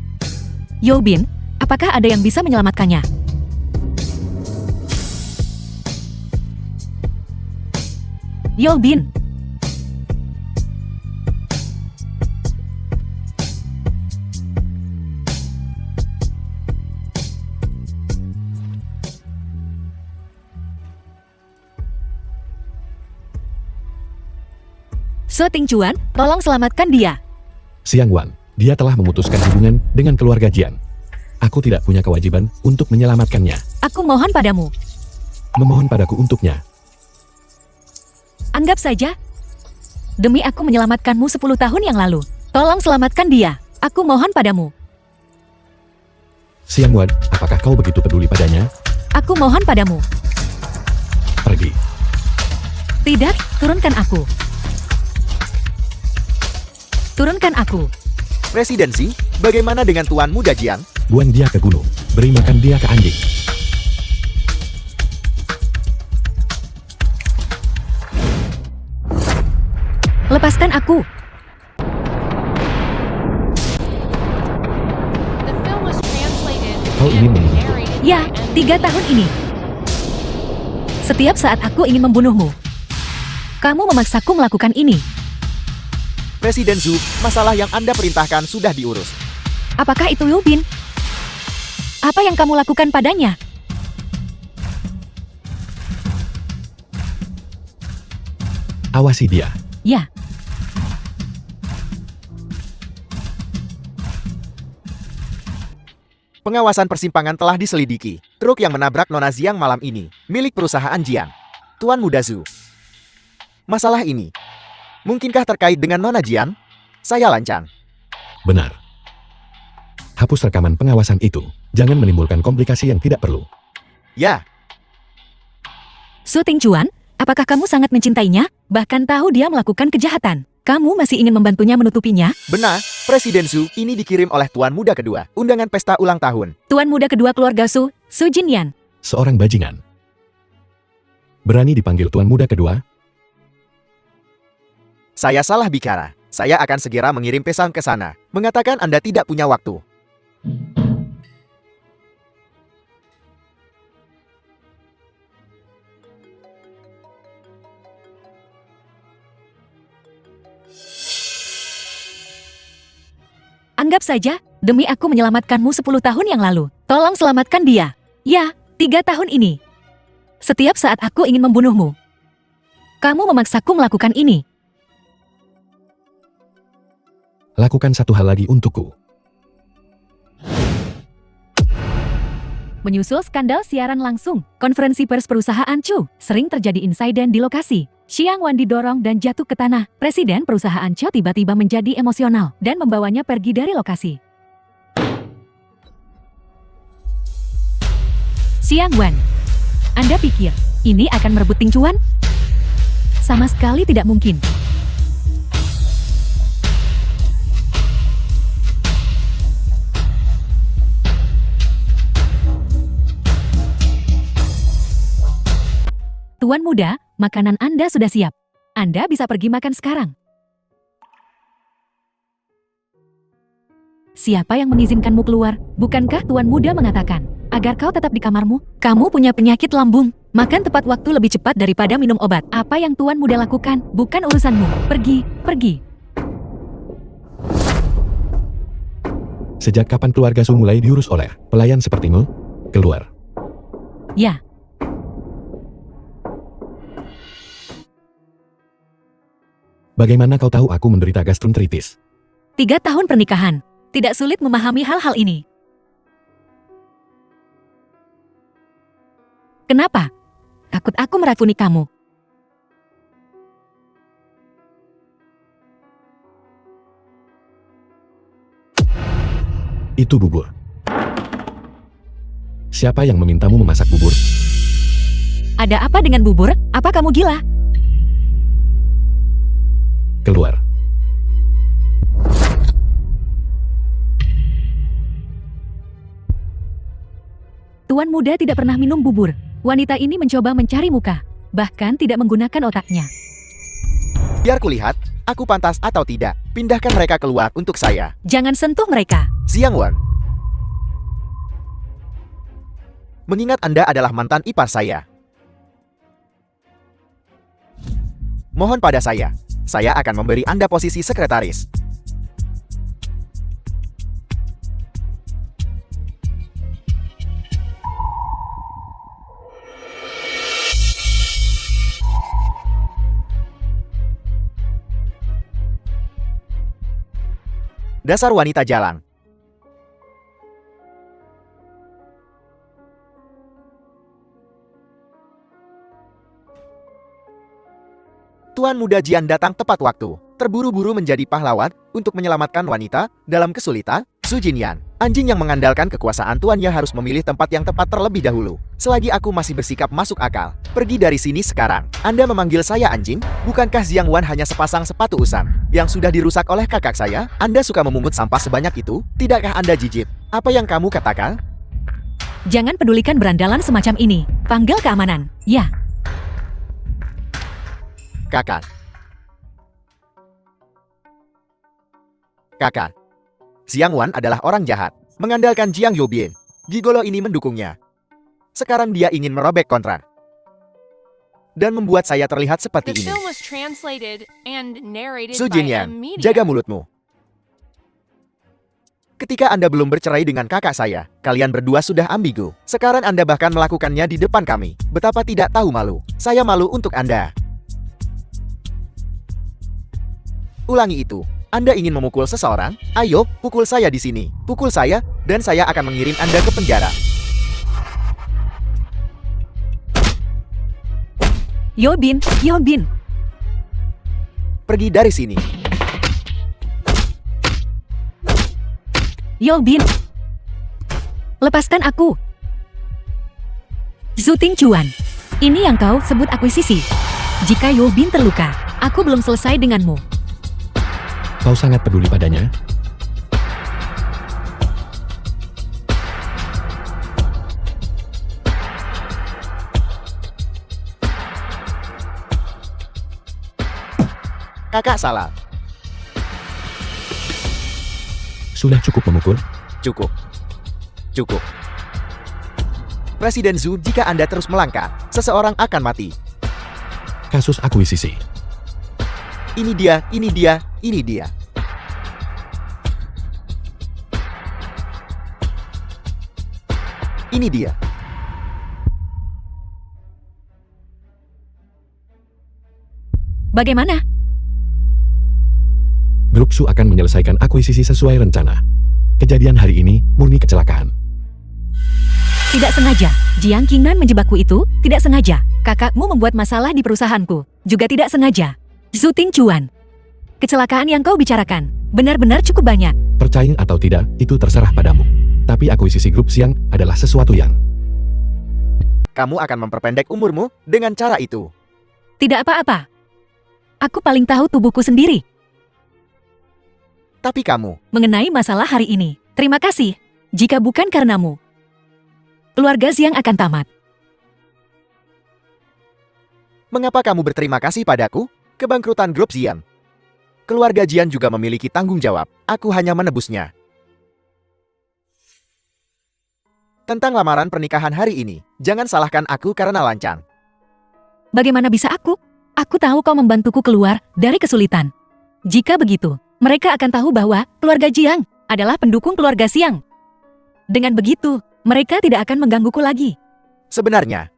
S3: Yobin, apakah ada yang bisa menyelamatkannya? Yobin. So Tingcuan, tolong selamatkan dia.
S1: Xiang Wan, dia telah memutuskan hubungan dengan keluarga Jian. Aku tidak punya kewajiban untuk menyelamatkannya.
S3: Aku mohon padamu.
S1: Memohon padaku untuknya.
S3: Anggap saja. Demi aku menyelamatkanmu 10 tahun yang lalu. Tolong selamatkan dia. Aku mohon padamu.
S1: Xiang Wan, apakah kau begitu peduli padanya?
S3: Aku mohon padamu.
S1: Pergi.
S3: Tidak, turunkan aku. Turunkan aku.
S2: Presidensi, bagaimana dengan Tuan Muda Jiang?
S1: Buang dia ke gunung. Beri makan dia ke anjing.
S3: Lepaskan aku.
S4: The film was translated
S1: Kau ingin
S4: and
S1: membunuhku?
S4: narrated
S3: Ya,
S4: by
S3: 3 tahun ini. Setiap saat aku ingin membunuhmu. Kamu memaksaku melakukan ini.
S2: Presiden Zhu, masalah yang Anda perintahkan sudah diurus.
S3: Apakah itu Yubin? Apa yang kamu lakukan padanya?
S1: Awasi dia.
S3: Ya.
S2: Pengawasan persimpangan telah diselidiki. Truk yang menabrak Nona Jiang malam ini, milik perusahaan Jiang. Tuan Muda Zhu. Masalah ini, mungkinkah terkait dengan Nona Jiang? Saya lancang.
S1: Benar. Hapus rekaman pengawasan itu. Jangan menimbulkan komplikasi yang tidak perlu.
S2: Ya,
S3: Su Tingcuan, apakah kamu sangat mencintainya? Bahkan tahu dia melakukan kejahatan. Kamu masih ingin membantunya menutupinya?
S2: benar. Presiden Zhu ini dikirim oleh Tuan Muda kedua. Undangan pesta ulang tahun.
S3: Tuan muda kedua keluarga Su, Su Jinyan.
S1: Seorang bajingan. Berani dipanggil Tuan Muda kedua?
S2: Saya salah bicara. Saya akan segera mengirim pesan ke sana. Mengatakan Anda tidak punya waktu.
S3: Anggap saja, demi aku menyelamatkanmu 10 tahun yang lalu. Tolong selamatkan dia. Ya, 3 tahun ini. Setiap saat aku ingin membunuhmu. Kamu memaksaku melakukan ini.
S1: Lakukan satu hal lagi untukku.
S3: Menyusul skandal siaran langsung, konferensi pers perusahaan Chu, sering terjadi insiden di lokasi. Xiang Wan didorong dan jatuh ke tanah. Presiden perusahaan Chu tiba-tiba menjadi emosional dan membawanya pergi dari lokasi. Siang Wan, Anda pikir ini akan merebut Ting Chuan? Sama sekali tidak mungkin. Tuan muda, makanan Anda sudah siap. Anda bisa pergi makan sekarang. Siapa yang mengizinkanmu keluar? Bukankah Tuan muda mengatakan agar kau tetap di kamarmu? Kamu punya penyakit lambung. Makan tepat waktu lebih cepat daripada minum obat. Apa yang Tuan muda lakukan bukan urusanmu. Pergi, pergi.
S1: Sejak kapan keluarga Su mulai diurus oleh pelayan sepertimu? Keluar.
S3: Ya.
S1: Bagaimana kau tahu aku menderita gastroenteritis?
S3: 3 tahun pernikahan. Tidak sulit memahami hal-hal ini. Kenapa? Takut aku meracuni kamu.
S1: Itu bubur. Siapa yang memintamu memasak bubur?
S3: Ada apa dengan bubur? Apa kamu gila?
S1: Keluar.
S3: Tuan muda tidak pernah minum bubur. Wanita ini mencoba mencari muka, bahkan tidak menggunakan otaknya.
S2: Biar kulihat, aku pantas atau tidak. Pindahkan mereka keluar untuk saya.
S3: Jangan sentuh mereka.
S2: Siang Wan. Mengingat Anda adalah mantan ipar saya. Mohon pada saya akan memberi Anda posisi sekretaris. Dasar wanita jalang. Tuan muda Jian datang tepat waktu. Terburu-buru menjadi pahlawan untuk menyelamatkan wanita dalam kesulitan. Su Jinyan, anjing yang mengandalkan kekuasaan tuannya harus memilih tempat yang tepat terlebih dahulu. Selagi aku masih bersikap masuk akal, pergi dari sini sekarang. Anda memanggil saya anjing? Bukankah Jiang Wan hanya sepasang sepatu usang yang sudah dirusak oleh kakak saya? Anda suka memungut sampah sebanyak itu? Tidakkah Anda jijik? Apa yang kamu katakan?
S3: Jangan pedulikan berandalan semacam ini. Panggil keamanan. Ya.
S2: Kakak. Kakak. Jiang Wan adalah orang jahat, mengandalkan Jiang Yobien. Gigolo ini mendukungnya. Sekarang dia ingin merobek kontrak dan membuat saya terlihat seperti
S4: The
S2: ini.
S4: film was translated and narrated
S2: Su
S4: by
S2: Jinyan,
S4: M Media.
S2: jaga mulutmu. Ketika Anda belum bercerai dengan kakak saya, kalian berdua sudah ambigu. Sekarang Anda bahkan melakukannya di depan kami. Betapa tidak tahu malu. Saya malu untuk Anda. Ulangi itu. Anda ingin memukul seseorang? Ayo, pukul saya di sini. Pukul saya, dan saya akan mengirim Anda ke penjara.
S3: Yobin, Yobin.
S2: Pergi dari sini.
S3: Yobin. Lepaskan aku. Zhu Ting Chuan. Ini yang kau sebut akuisisi. Jika Yobin terluka, aku belum selesai denganmu.
S1: Kau sangat peduli padanya?
S2: Kakak salah.
S1: Sudah cukup memukul?
S2: Cukup. Cukup. Presiden Zhu, jika Anda terus melangkah, seseorang akan mati.
S1: Kasus akuisisi.
S2: Ini dia, ini dia, ini dia. Ini dia.
S3: Bagaimana?
S1: Grup Su akan menyelesaikan akuisisi sesuai rencana. Kejadian hari ini murni kecelakaan.
S3: Tidak sengaja. Jiang Qingnan menjebakku itu tidak sengaja. Kakakmu membuat masalah di perusahaanku. Juga tidak sengaja. Zhu Ting Chuan. Kecelakaan yang kau bicarakan benar-benar cukup banyak.
S1: Percaya atau tidak, itu terserah padamu. Tapi akuisisi grup Siang adalah sesuatu yang
S2: kamu akan memperpendek umurmu dengan cara itu.
S3: Tidak apa-apa. Aku paling tahu tubuhku sendiri.
S2: Tapi kamu,
S3: Mengenai masalah hari ini, terima kasih. Jika bukan karenamu, keluarga Xiang akan tamat.
S2: mengapa kamu berterima kasih padaku? Kebangkrutan grup Xian. Keluarga Jian juga memiliki tanggung jawab. Aku hanya menebusnya. Tentang lamaran pernikahan hari ini, jangan salahkan aku karena lancang.
S3: Bagaimana bisa aku? Aku tahu kau membantuku keluar dari kesulitan. Jika begitu, mereka akan tahu bahwa keluarga Jiang adalah pendukung keluarga Xiang. Dengan begitu, mereka tidak akan menggangguku lagi.
S2: Sebenarnya,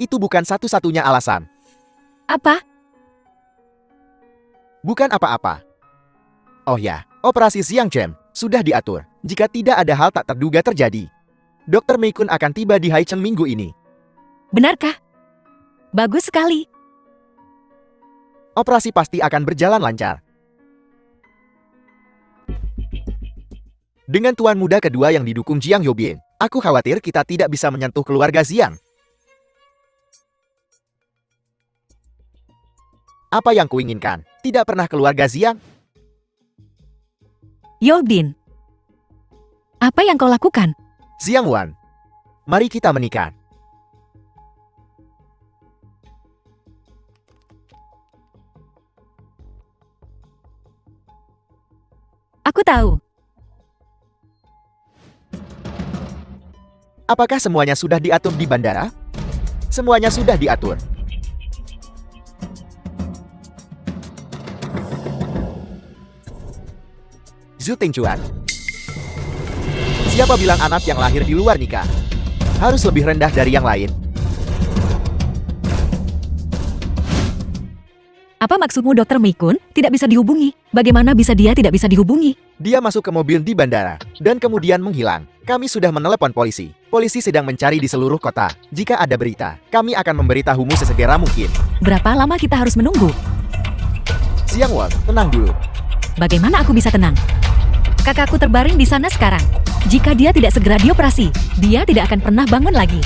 S2: itu bukan satu-satunya alasan.
S3: Apa?
S2: Bukan apa-apa. Oh ya, operasi Xiang Chen sudah diatur. Jika tidak ada hal tak terduga terjadi, Dr. Mei Kun akan tiba di Haicheng minggu ini.
S3: Benarkah? Bagus sekali.
S2: Operasi pasti akan berjalan lancar. Dengan tuan muda kedua yang didukung Jiang Yobian, aku khawatir kita tidak bisa menyentuh keluarga Xiang. Apa yang kuinginkan? Tidak pernah keluarga Xiang?
S3: Yobin, apa yang kau lakukan?
S2: Xiang Wan, mari kita menikah.
S3: Aku tahu.
S2: Apakah semuanya sudah diatur di bandara? Semuanya sudah diatur. Zhu Tingchuan. Siapa bilang anak yang lahir di luar nikah harus lebih rendah dari yang lain?
S3: Apa maksudmu Dr. Mei Kun tidak bisa dihubungi? Bagaimana bisa dia tidak bisa dihubungi?
S2: Dia masuk ke mobil di bandara dan kemudian menghilang. Kami sudah menelepon polisi. Polisi sedang mencari di seluruh kota. Jika ada berita, kami akan memberitahumu sesegera mungkin.
S3: Berapa lama kita harus menunggu?
S2: Xiang Wan, tenang dulu.
S3: Bagaimana aku bisa tenang? Kakakku terbaring di sana sekarang. Jika dia tidak segera dioperasi, dia tidak akan pernah bangun lagi.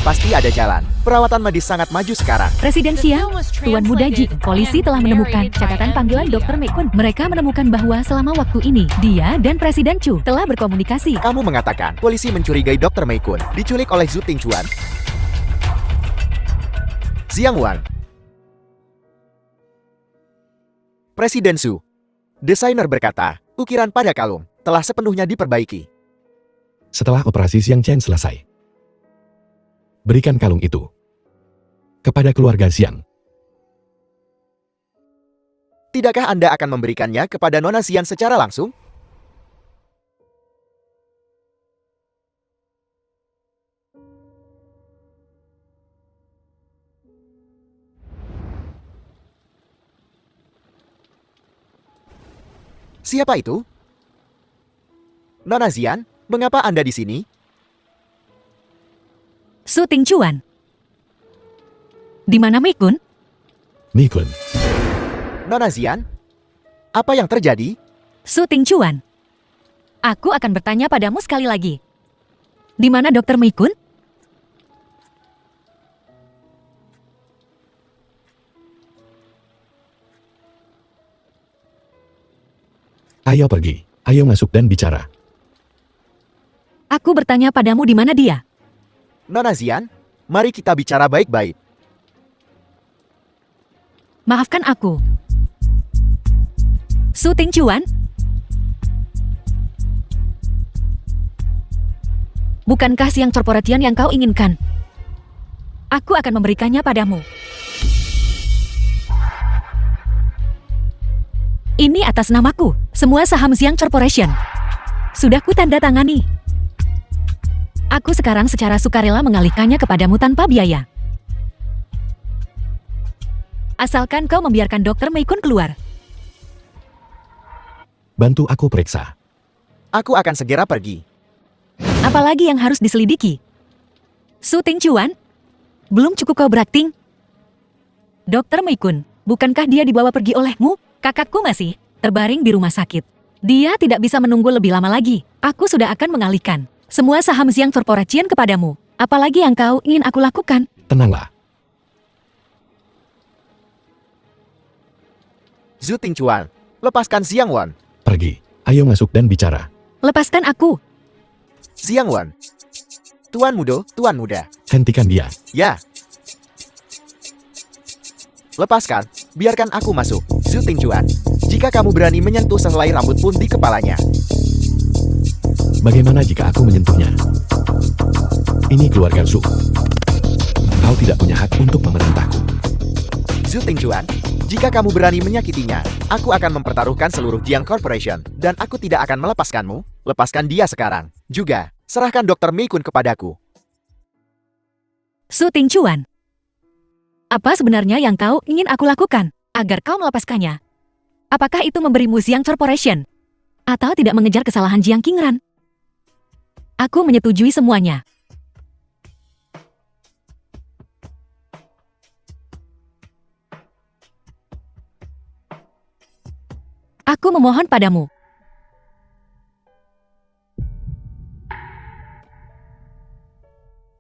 S2: Pasti ada jalan. Perawatan medis sangat maju sekarang.
S3: Presiden Xiang, Tuan Muda Ji, polisi telah menemukan catatan panggilan Dr. Mei Kun. Mereka menemukan bahwa selama waktu ini, dia dan Presiden Chu telah berkomunikasi.
S2: Kamu mengatakan polisi mencurigai Dr. Mei Kun diculik oleh Zhu Tingchuan. Xiang Wan. Presiden Su. Desainer berkata, ukiran pada kalung telah sepenuhnya diperbaiki.
S1: Setelah operasi Xiang Chen selesai, berikan kalung itu kepada keluarga Xiang.
S2: Tidakkah Anda akan memberikannya kepada Nona Xian secara langsung? Siapa itu? Nona Xian, mengapa Anda di sini?
S3: Su Tingchuan. Di mana Mei Kun?
S1: Mei Kun,
S2: Nona Xian, apa yang terjadi?
S3: Su Tingchuan. Aku akan bertanya padamu sekali lagi. Di mana Dr. Mei Kun?
S1: ayo pergi, ayo masuk dan bicara.
S3: Aku bertanya padamu di mana dia?
S2: Nona Xian, mari kita bicara baik-baik.
S3: Maafkan aku. Su Tingchuan? Bukankah siang corporatian yang kau inginkan? Aku akan memberikannya padamu. Ini atas namaku, semua saham Xiang Corporation. Sudah ku tanda tangani. Aku sekarang secara sukarela mengalihkannya kepadamu tanpa biaya. Asalkan kau membiarkan Dr. Mei Kun keluar.
S1: Bantu aku periksa.
S2: Aku akan segera pergi.
S3: Apalagi yang harus diselidiki? Su Tingchuan? Belum cukup kau berakting? Dr. Mei Kun, bukankah dia dibawa pergi olehmu? Kakakku masih terbaring di rumah sakit. Dia tidak bisa menunggu lebih lama lagi. Aku sudah akan mengalihkan semua saham Xiang Corporation kepadamu. Apalagi yang kau ingin aku lakukan?
S1: Tenanglah.
S2: Zhu Tingchuan, lepaskan Xiang Wan.
S1: Pergi. Ayo masuk dan bicara.
S3: Lepaskan aku.
S2: Xiang Wan. Tuan muda.
S1: Hentikan dia.
S2: Ya. Lepaskan, biarkan aku masuk. Zhu Tingchuan, jika kamu berani menyentuh sehelai rambut pun di kepalanya.
S1: Bagaimana jika aku menyentuhnya? Ini keluarga Zhu. Kau tidak punya hak untuk memerintahku.
S2: Zhu Tingchuan, jika kamu berani menyakitinya, aku akan mempertaruhkan seluruh Jiang Corporation, dan aku tidak akan melepaskanmu. Lepaskan dia sekarang. Juga, serahkan Dr. Mei Kun kepadaku.
S3: Zhu Tingchuan. Apa sebenarnya yang kau ingin aku lakukan agar kau melepaskannya? Apakah itu memberimu Jiang Corporation? Atau tidak mengejar kesalahan Jiang Qingran? Aku menyetujui semuanya. Aku memohon padamu.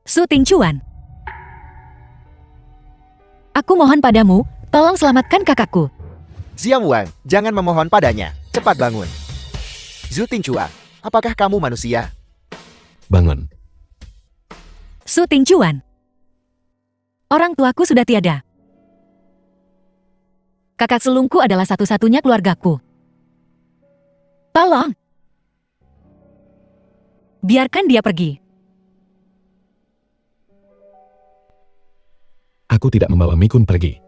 S3: Zhu Tingchuan. Aku mohon padamu, tolong selamatkan kakakku.
S2: Xiang Wan, jangan memohon padanya. Cepat bangun. Zhu Tingchuan, apakah kamu manusia?
S1: Bangun.
S3: Zhu Tingchuan. Orang tuaku sudah tiada. Kakak sulungku adalah satu-satunya keluargaku. Tolong. Biarkan dia pergi.
S1: Aku tidak membawa Mei Kun pergi.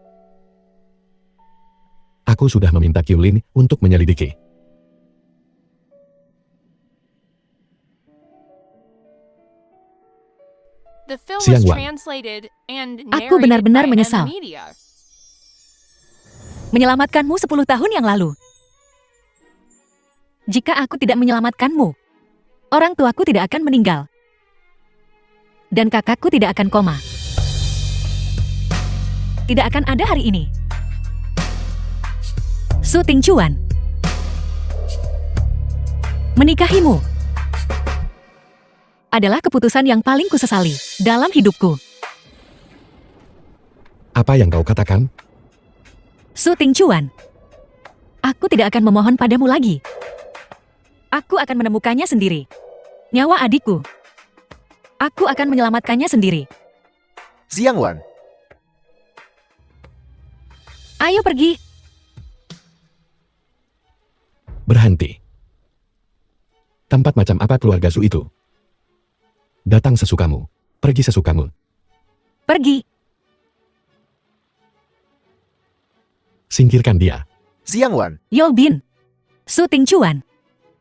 S1: Aku sudah meminta Qiulin untuk menyelidiki.
S4: The film
S1: Xiang
S4: was
S1: Wan.
S4: translated and
S3: Aku
S4: narrated
S3: benar-benar
S4: by
S3: menyesal.
S4: Media.
S3: Menyelamatkanmu 10 tahun yang lalu. Jika aku tidak menyelamatkanmu, orang tuaku tidak akan meninggal. Dan kakakku tidak akan koma. Tidak akan ada hari ini. Zhu Tingchuan. Menikahimu adalah keputusan yang paling kusesali dalam hidupku.
S1: Apa yang kau katakan?
S3: Zhu Tingchuan. Aku tidak akan memohon padamu lagi. Aku akan menemukannya sendiri. Nyawa adikku. Aku akan menyelamatkannya sendiri.
S2: Xiang Wan,
S3: Ayo pergi.
S1: Berhenti. Tempat macam apa keluarga Zhu itu? Datang sesukamu. Pergi sesukamu.
S3: Pergi.
S1: Singkirkan dia.
S2: Xiang Wan,
S3: Yo Bin. Zhu Tingchuan.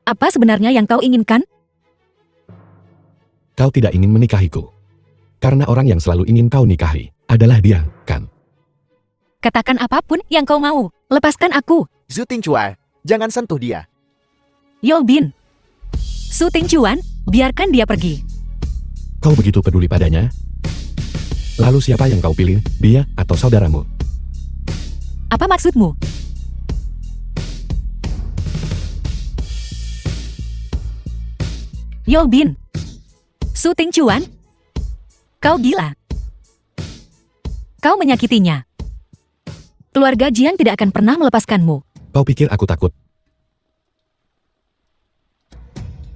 S3: Apa sebenarnya yang kau inginkan?
S1: Kau tidak ingin menikahiku. Karena orang yang selalu ingin kau nikahi adalah dia, kan?
S3: Katakan apapun yang kau mau. Lepaskan aku.
S2: Zhu Tingchuan, jangan sentuh dia.
S3: Yo Bin. Zhu Tingchuan, biarkan dia pergi.
S1: Kau begitu peduli padanya? Lalu siapa yang kau pilih, dia atau saudaramu?
S3: Apa maksudmu? Yo Bin. Zhu Tingchuan. Kau gila. Kau menyakitinya. Keluarga Jiang tidak akan pernah melepaskanmu.
S1: Kau pikir aku takut?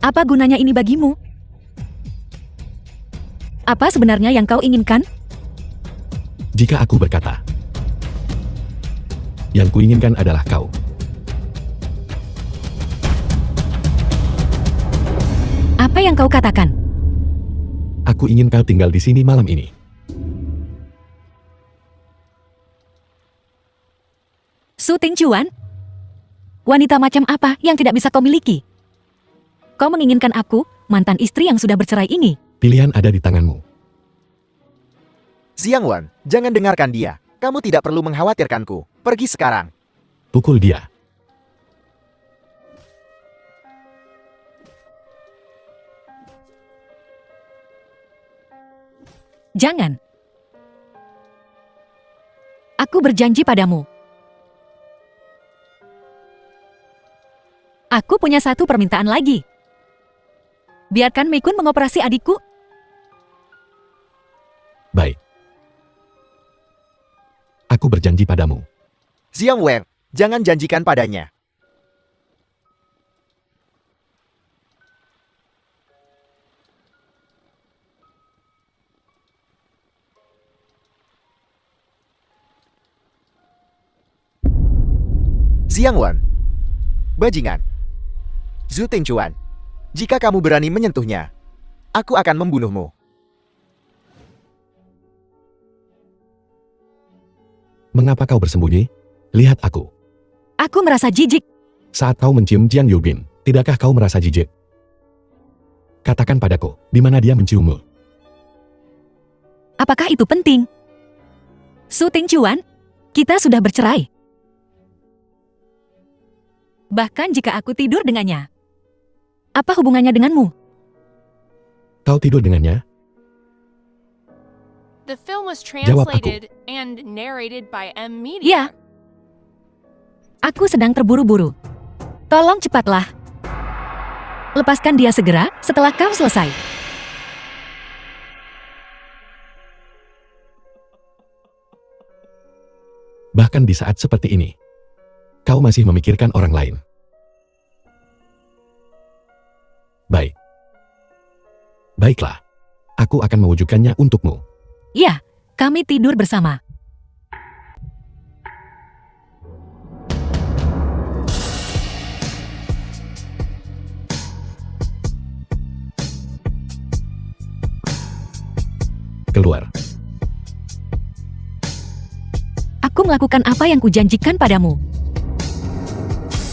S3: Apa gunanya ini bagimu? Apa sebenarnya yang kau inginkan?
S1: Jika aku berkata, yang kuinginkan adalah kau.
S3: Apa yang kau katakan?
S1: Aku ingin kau tinggal di sini malam ini.
S3: Zhu Tingchuan? Wanita macam apa yang tidak bisa kau miliki? Kau menginginkan aku, mantan istri yang sudah bercerai ini.
S1: Pilihan ada di tanganmu.
S2: Xiang Wan, jangan dengarkan dia. Kamu tidak perlu mengkhawatirkanku. Pergi sekarang.
S1: Pukul dia.
S3: Jangan. Aku berjanji padamu. Aku punya satu permintaan lagi. Biarkan Mei Kun mengoperasi adikku.
S1: Baik. Aku berjanji padamu.
S2: Jiang Wen, jangan janjikan padanya. Jiang Wen, bajingan. Zhu Tingchuan, jika kamu berani menyentuhnya, aku akan membunuhmu.
S1: Mengapa kau bersembunyi? Lihat aku.
S3: Aku merasa jijik.
S1: Saat kau mencium Jiang Yulbin, tidakkah kau merasa jijik? Katakan padaku, di mana dia menciummu?
S3: Apakah itu penting? Su Tingchuan, kita sudah bercerai. Bahkan jika aku tidur dengannya. Apa hubungannya denganmu?
S1: Kau tidur dengannya?
S4: The film was
S1: Jawab aku.
S4: translated and narrated by M Media.
S3: Iya. Aku sedang terburu-buru. Tolong cepatlah. Lepaskan dia segera setelah kau selesai.
S1: Bahkan di saat seperti ini, kau masih memikirkan orang lain. Baik. Baiklah. Aku akan mewujudkannya untukmu.
S3: Iya, kami tidur bersama.
S1: Keluar.
S3: Aku melakukan apa yang kujanjikan padamu.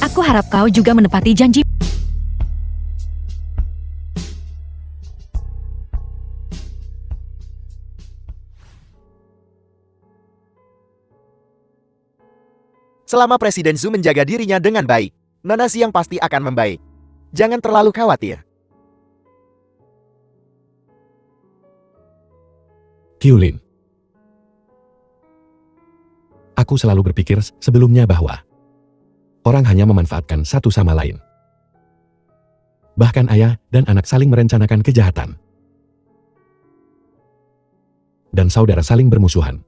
S3: Aku harap kau juga menepati janji.
S2: Selama Presiden Zhu menjaga dirinya dengan baik, Nona Xiang pasti akan membaik. Jangan terlalu khawatir.
S1: Qiulin. Aku selalu berpikir sebelumnya bahwa orang hanya memanfaatkan satu sama lain. Bahkan ayah dan anak saling merencanakan kejahatan. Dan saudara saling bermusuhan.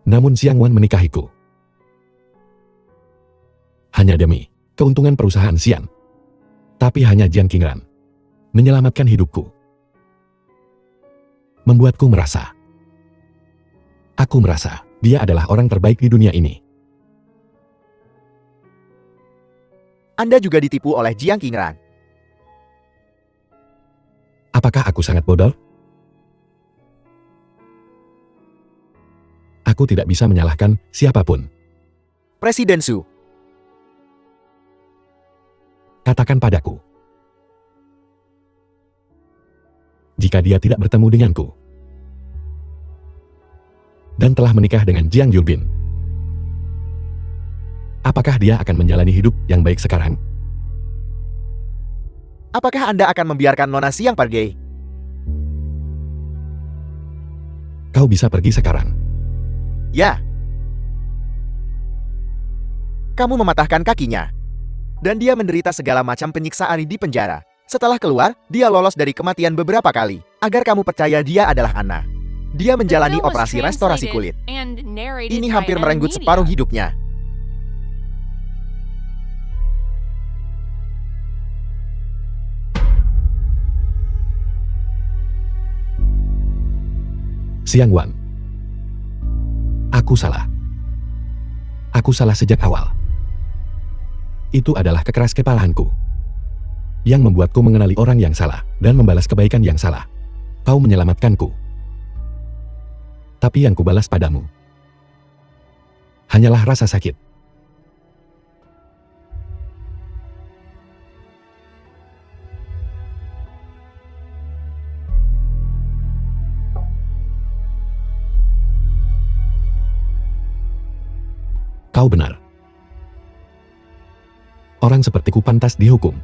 S1: Namun Xiang Wan menikahiku. Hanya demi keuntungan perusahaan Xian. Tapi hanya Jiang Qingran menyelamatkan hidupku. Membuatku merasa. Aku merasa dia adalah orang terbaik di dunia ini.
S2: Anda juga ditipu oleh Jiang Qingran.
S1: Apakah aku sangat bodoh? Aku tidak bisa menyalahkan siapapun.
S2: Presiden Zhu,
S1: Katakan padaku. Jika dia tidak bertemu denganku dan telah menikah dengan Jiang Yulbin, apakah dia akan menjalani hidup yang baik sekarang?
S2: apakah Anda akan membiarkan Nona Xiang pergi?
S1: Kau bisa pergi sekarang.
S2: Ya. Kamu mematahkan kakinya. Dan dia menderita segala macam penyiksaan di penjara. Setelah keluar, dia lolos dari kematian beberapa kali. Agar kamu percaya dia adalah Anna. Dia
S4: The
S2: menjalani
S4: film was
S2: operasi restorasi kulit.
S4: translated and narrated
S2: Ini
S4: by
S2: hampir
S4: M
S2: merenggut
S4: Media.
S2: separuh hidupnya.
S1: Xiang Wan. Aku salah. Aku salah sejak awal. Itu adalah kekeras kepalaanku yang membuatku mengenali orang yang salah dan membalas kebaikan yang salah. Kau menyelamatkanku. Tapi yang kubalas padamu hanyalah rasa sakit. Kau benar. Orang sepertiku pantas dihukum.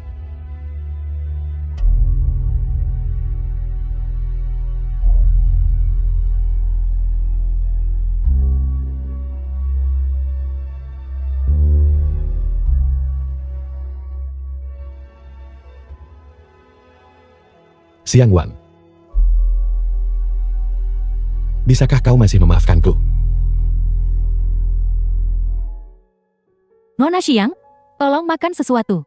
S1: Xiang Wan. Bisakah kau masih memaafkanku?
S3: Nona Xiang, tolong makan sesuatu.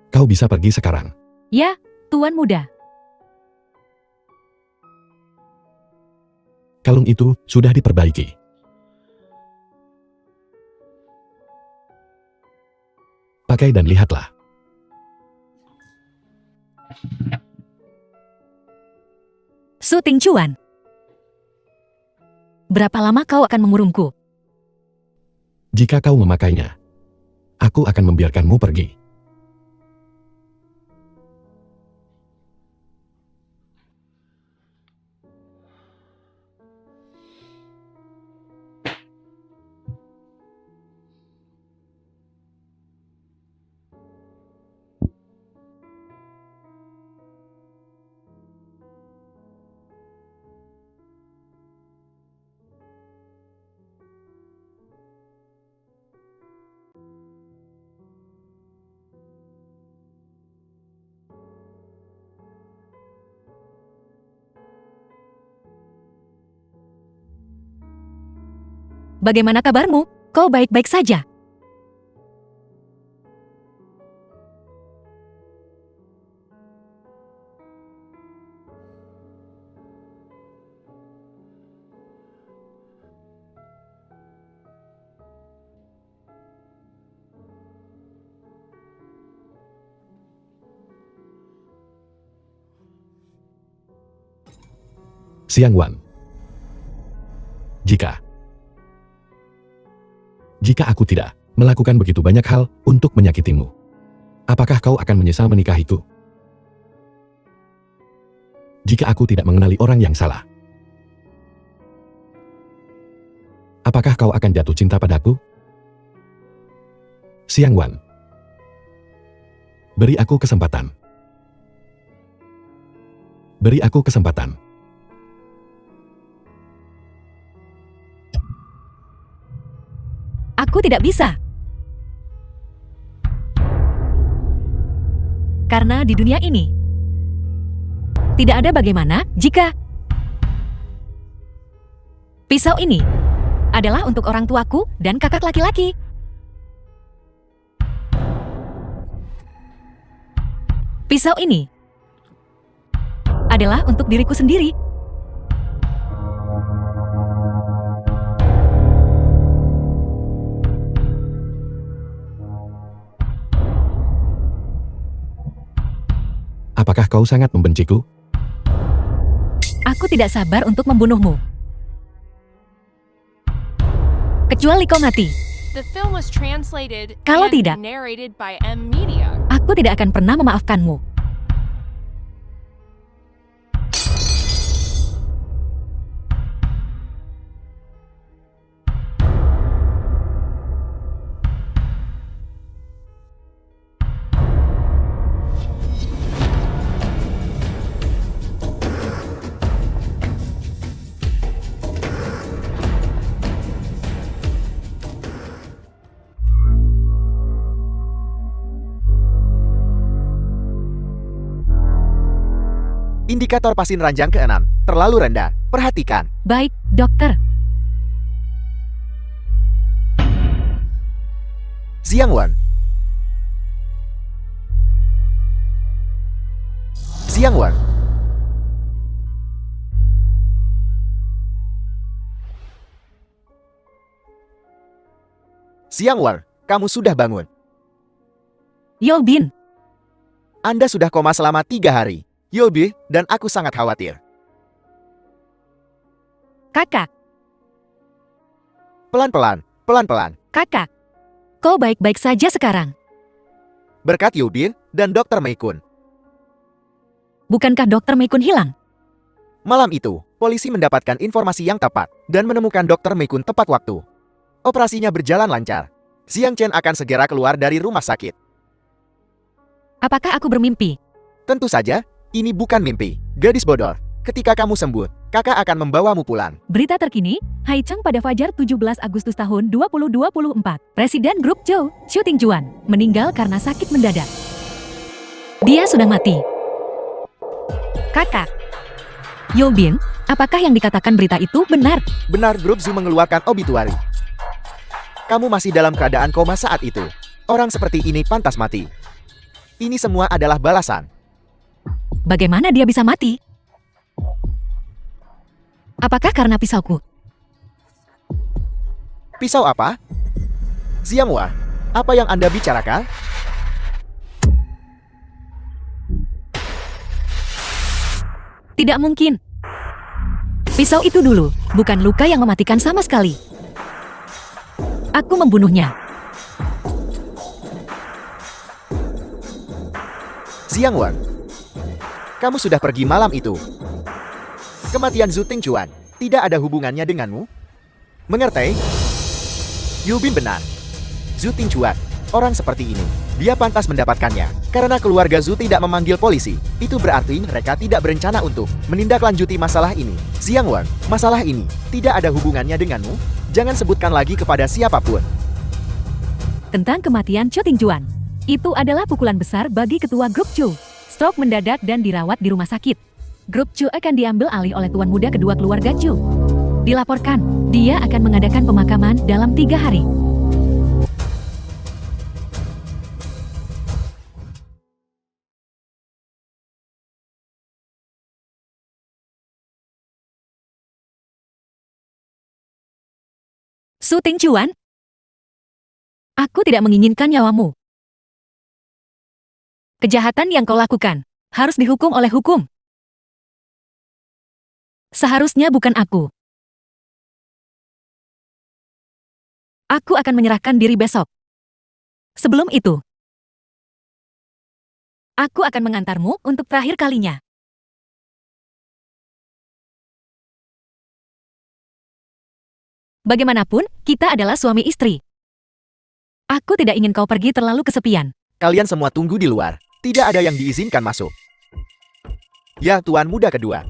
S1: Kau bisa pergi sekarang.
S3: Ya, Tuan Muda.
S1: Kalung itu sudah diperbaiki. Pakai dan lihatlah.
S3: Su Tingcuan. Berapa lama kau akan mengurungku?
S1: Jika kau memakainya, aku akan membiarkanmu pergi.
S3: Bagaimana kabarmu? Kau baik-baik saja?
S1: Xiang Wan. Jika aku tidak melakukan begitu banyak hal untuk menyakitimu, apakah kau akan menyesal menikahiku? Jika aku tidak mengenali orang yang salah, apakah kau akan jatuh cinta padaku? Xiang Wan. Beri aku kesempatan. Beri aku kesempatan.
S3: Aku tidak bisa. Karena di dunia ini, tidak ada bagaimana jika pisau ini adalah untuk orang tuaku dan kakak laki-laki. Pisau ini adalah untuk diriku sendiri.
S1: Apakah kau sangat membenciku?
S3: Aku tidak sabar untuk membunuhmu. Kecuali kau mati,
S4: The film was translated
S3: Kalau
S4: and
S3: tidak,
S4: narrated by M Media.
S3: aku tidak akan pernah memaafkanmu.
S2: Indikator pasin ranjang ke-6 terlalu rendah. Perhatikan.
S3: Baik, dokter.
S2: Xiang Wan. Xiang Wan. Xiang Wan, kamu sudah bangun.
S3: Yolbin,
S2: Anda sudah koma selama 3 hari. Yolbi dan aku sangat khawatir.
S3: kakak,
S2: Pelan-pelan, pelan-pelan.
S3: kakak. Kau baik-baik saja sekarang.
S2: Berkat Yolbi dan Dr. Meikun.
S3: Bukankah dokter Meikun hilang?
S2: Malam itu, polisi mendapatkan informasi yang tepat dan menemukan Dr. Meikun tepat waktu. Operasinya berjalan lancar. Xiang Chen akan segera keluar dari rumah sakit.
S3: Apakah aku bermimpi?
S2: Tentu saja, ini bukan mimpi. Gadis bodoh, ketika kamu sembuh, kakak akan membawamu pulang.
S3: Berita terkini, Haicheng pada fajar 17 Agustus tahun 2024. Presiden Grup Zhou, Xu Tingjuan, meninggal karena sakit mendadak. Dia sudah mati. Kakak. Yobin, apakah yang dikatakan berita itu benar?
S2: Benar, grup Zoo mengeluarkan obituari. Kamu masih dalam keadaan koma saat itu. Orang seperti ini pantas mati. Ini semua adalah balasan.
S3: Bagaimana dia bisa mati? Apakah karena pisauku?
S2: Pisau apa? Xianghua, apa yang Anda bicarakan?
S3: Tidak mungkin. Pisau itu dulu, bukan luka yang mematikan sama sekali. Aku membunuhnya.
S2: Xianghua, kamu sudah pergi malam itu. Kematian Zhu Tingchuan tidak ada hubungannya denganmu. Mengerti? Yubin benar. Zhu Tingchuan, orang seperti ini, dia pantas mendapatkannya. Karena keluarga Zhu tidak memanggil polisi, itu berarti mereka tidak berencana untuk menindaklanjuti masalah ini. Xianghua, masalah ini tidak ada hubungannya denganmu. Jangan sebutkan lagi kepada siapapun.
S3: Tentang kematian Cho Tingjuan. Itu adalah pukulan besar bagi ketua grup Chu. Stroke mendadak dan dirawat di rumah sakit. Grup Chu akan diambil alih oleh tuan muda kedua keluarga Chu. Dilaporkan, dia akan mengadakan pemakaman dalam 3 hari. Su Tingchuan, aku tidak menginginkan nyawamu. Kejahatan yang kau lakukan harus dihukum oleh hukum. Seharusnya bukan aku. Aku akan menyerahkan diri besok. Sebelum itu, aku akan mengantarmu untuk terakhir kalinya. Bagaimanapun, kita adalah suami istri. Aku tidak ingin kau pergi terlalu kesepian.
S2: Kalian semua tunggu di luar. Tidak ada yang diizinkan masuk. Ya, tuan muda kedua.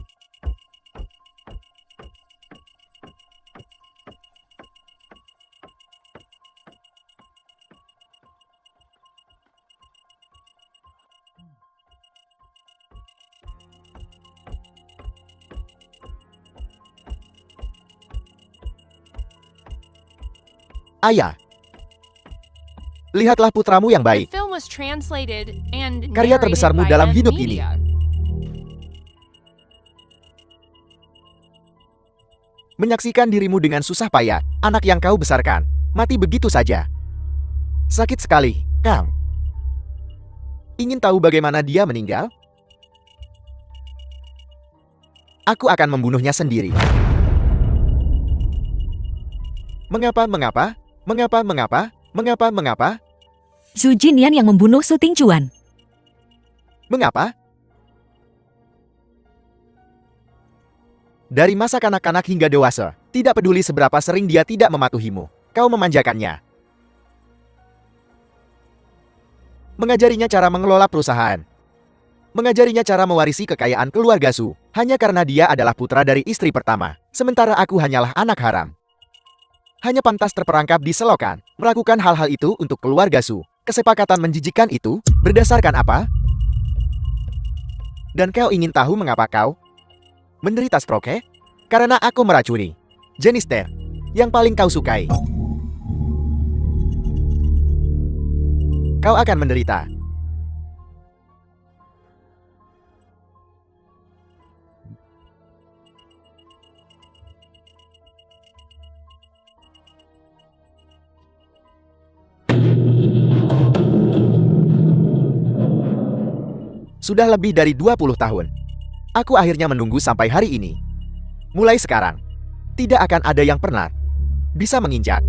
S2: Ayah, lihatlah putramu yang
S4: The
S2: baik.
S4: film was translated and
S2: Karya
S4: narrated
S2: terbesarmu
S4: by
S2: dalam
S4: M
S2: hidup ini.
S4: Media.
S2: Menyaksikan dirimu dengan susah payah, anak yang kau besarkan, mati begitu saja. Sakit sekali, Kang. Ingin tahu bagaimana dia meninggal? Aku akan membunuhnya sendiri. Mengapa?
S3: Zhu Jinyan yang membunuh Su Tingchuan.
S2: Mengapa? Dari masa kanak-kanak hingga dewasa, tidak peduli seberapa sering dia tidak mematuhimu, kau memanjakannya. Mengajarinya cara mengelola perusahaan. Mengajarinya cara mewarisi kekayaan keluarga Su, hanya karena dia adalah putra dari istri pertama, sementara aku hanyalah anak haram. Hanya pantas terperangkap di selokan, melakukan hal-hal itu untuk keluarga Su. Kesepakatan menjijikan itu, berdasarkan apa? Dan kau ingin tahu mengapa kau menderita stroke? Karena aku meracuni jenis teh yang paling kau sukai. Kau akan menderita. Sudah lebih dari 20 tahun. Aku akhirnya menunggu sampai hari ini. Mulai sekarang, tidak akan ada yang pernah bisa menginjak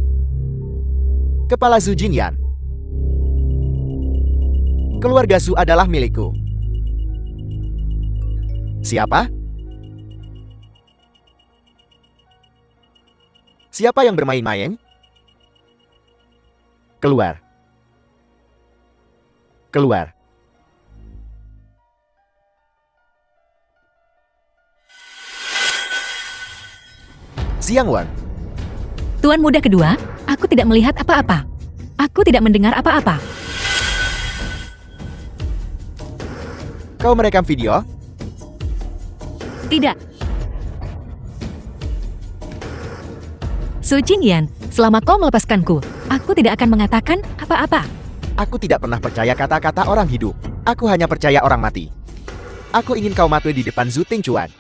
S2: kepala Zhu Jinyan. Keluarga Su adalah milikku. Siapa? Siapa yang bermain-main? Keluar. Keluar. Xianghua,
S3: Tuan muda kedua, aku tidak melihat apa-apa. Aku tidak mendengar apa-apa.
S2: Kau merekam video?
S3: Tidak. Su Jingyan, selama kau melepaskanku, aku tidak akan mengatakan apa-apa.
S2: Aku tidak pernah percaya kata-kata orang hidup. Aku hanya percaya orang mati. Aku ingin kau mati di depan Zhu Tingchuan.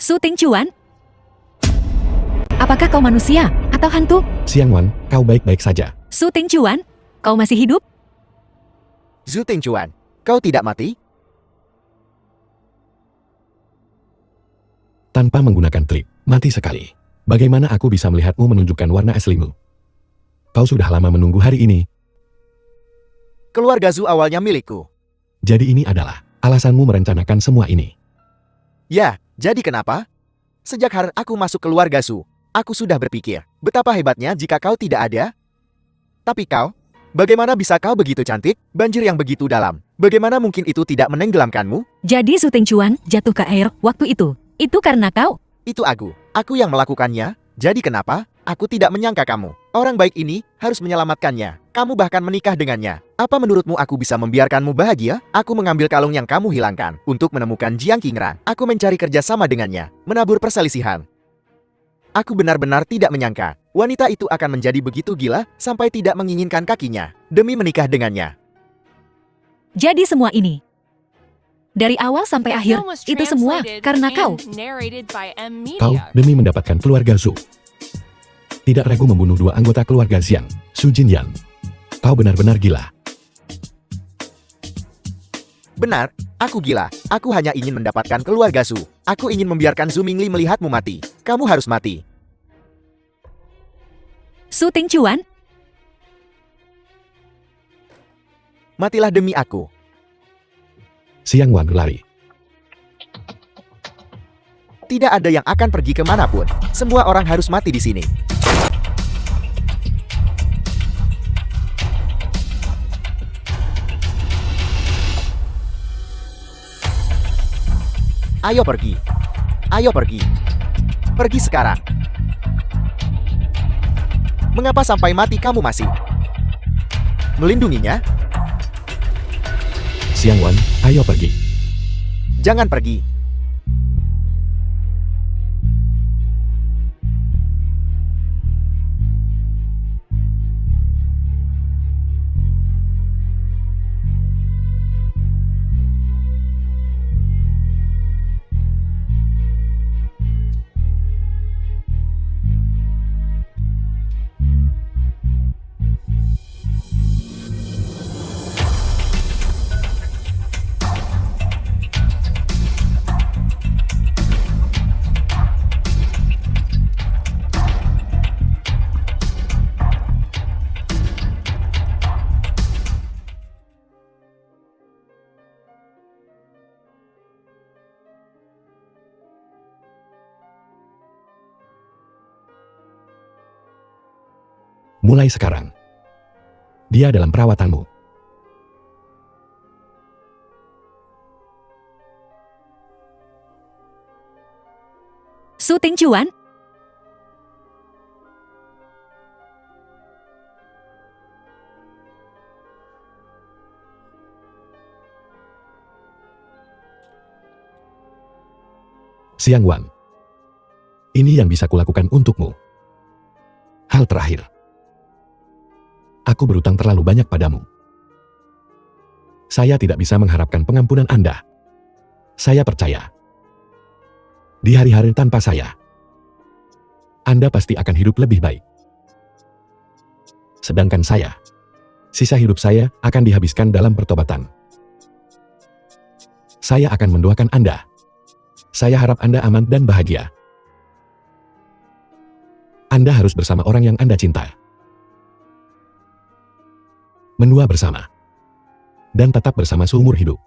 S3: Su Tingchuan? Apakah kau manusia atau hantu?
S1: Xiang Wan, kau baik-baik saja.
S3: Su Tingchuan, kau masih hidup?
S2: Zhu Tingchuan, kau tidak mati?
S1: Tanpa menggunakan trik, mati sekali. Bagaimana aku bisa melihatmu menunjukkan warna aslimu? Kau sudah lama menunggu hari ini.
S2: Keluarga Zhu awalnya milikku.
S1: Jadi ini adalah alasanmu merencanakan semua ini.
S2: Ya, jadi kenapa? Sejak hari aku masuk keluarga Zhu, aku sudah berpikir, betapa hebatnya jika kau tidak ada. Tapi kau, bagaimana bisa kau begitu cantik, banjir yang begitu dalam? Bagaimana mungkin itu tidak menenggelamkanmu?
S3: Jadi Su Tingchuan jatuh ke air waktu itu. Itu karena kau?
S2: Itu aku yang melakukannya. Jadi kenapa? Aku tidak menyangka kamu. Orang baik ini harus menyelamatkannya. Kamu bahkan menikah dengannya. Apa menurutmu aku bisa membiarkanmu bahagia? Aku mengambil kalung yang kamu hilangkan untuk menemukan Jiang Qingran. Aku mencari kerja sama dengannya, menabur perselisihan. Aku benar-benar tidak menyangka wanita itu akan menjadi begitu gila sampai tidak menginginkan kakinya demi menikah dengannya.
S3: Jadi semua ini dari awal sampai
S4: The
S3: akhir,
S4: film was
S3: itu semua
S4: translated
S3: karena kau.
S4: and narrated by M
S1: Kau
S4: Media.
S1: demi mendapatkan keluarga Zhu. Tidak ragu membunuh 2 anggota keluarga Xiang, Su Jinyan. Kau benar-benar gila.
S2: Benar, aku gila. Aku hanya ingin mendapatkan keluarga Zhu. Aku ingin membiarkan Zhu Mingli melihatmu mati. Kamu harus mati.
S3: Su Tingchuan,
S2: Matilah demi aku.
S1: Xiang Wan lari.
S2: Tidak ada yang akan pergi kemanapun. Semua orang harus mati di sini. Ayo pergi. Ayo pergi. Pergi sekarang. Mengapa sampai mati kamu masih melindunginya?
S1: Xiang Wan, ayo pergi.
S2: Jangan pergi.
S1: Mulai sekarang, dia dalam perawatanmu.
S3: Su Tingchuan,
S1: Xiang Wan, ini yang bisa kulakukan untukmu. Hal terakhir. Aku berutang terlalu banyak padamu. Saya tidak bisa mengharapkan pengampunan Anda. Saya percaya. Di hari-hari tanpa saya, Anda pasti akan hidup lebih baik. Sedangkan saya, sisa hidup saya akan dihabiskan dalam pertobatan. Saya akan mendoakan Anda. Saya harap Anda aman dan bahagia. Anda harus bersama orang yang Anda cinta. Menua bersama. Dan tetap bersama seumur hidup.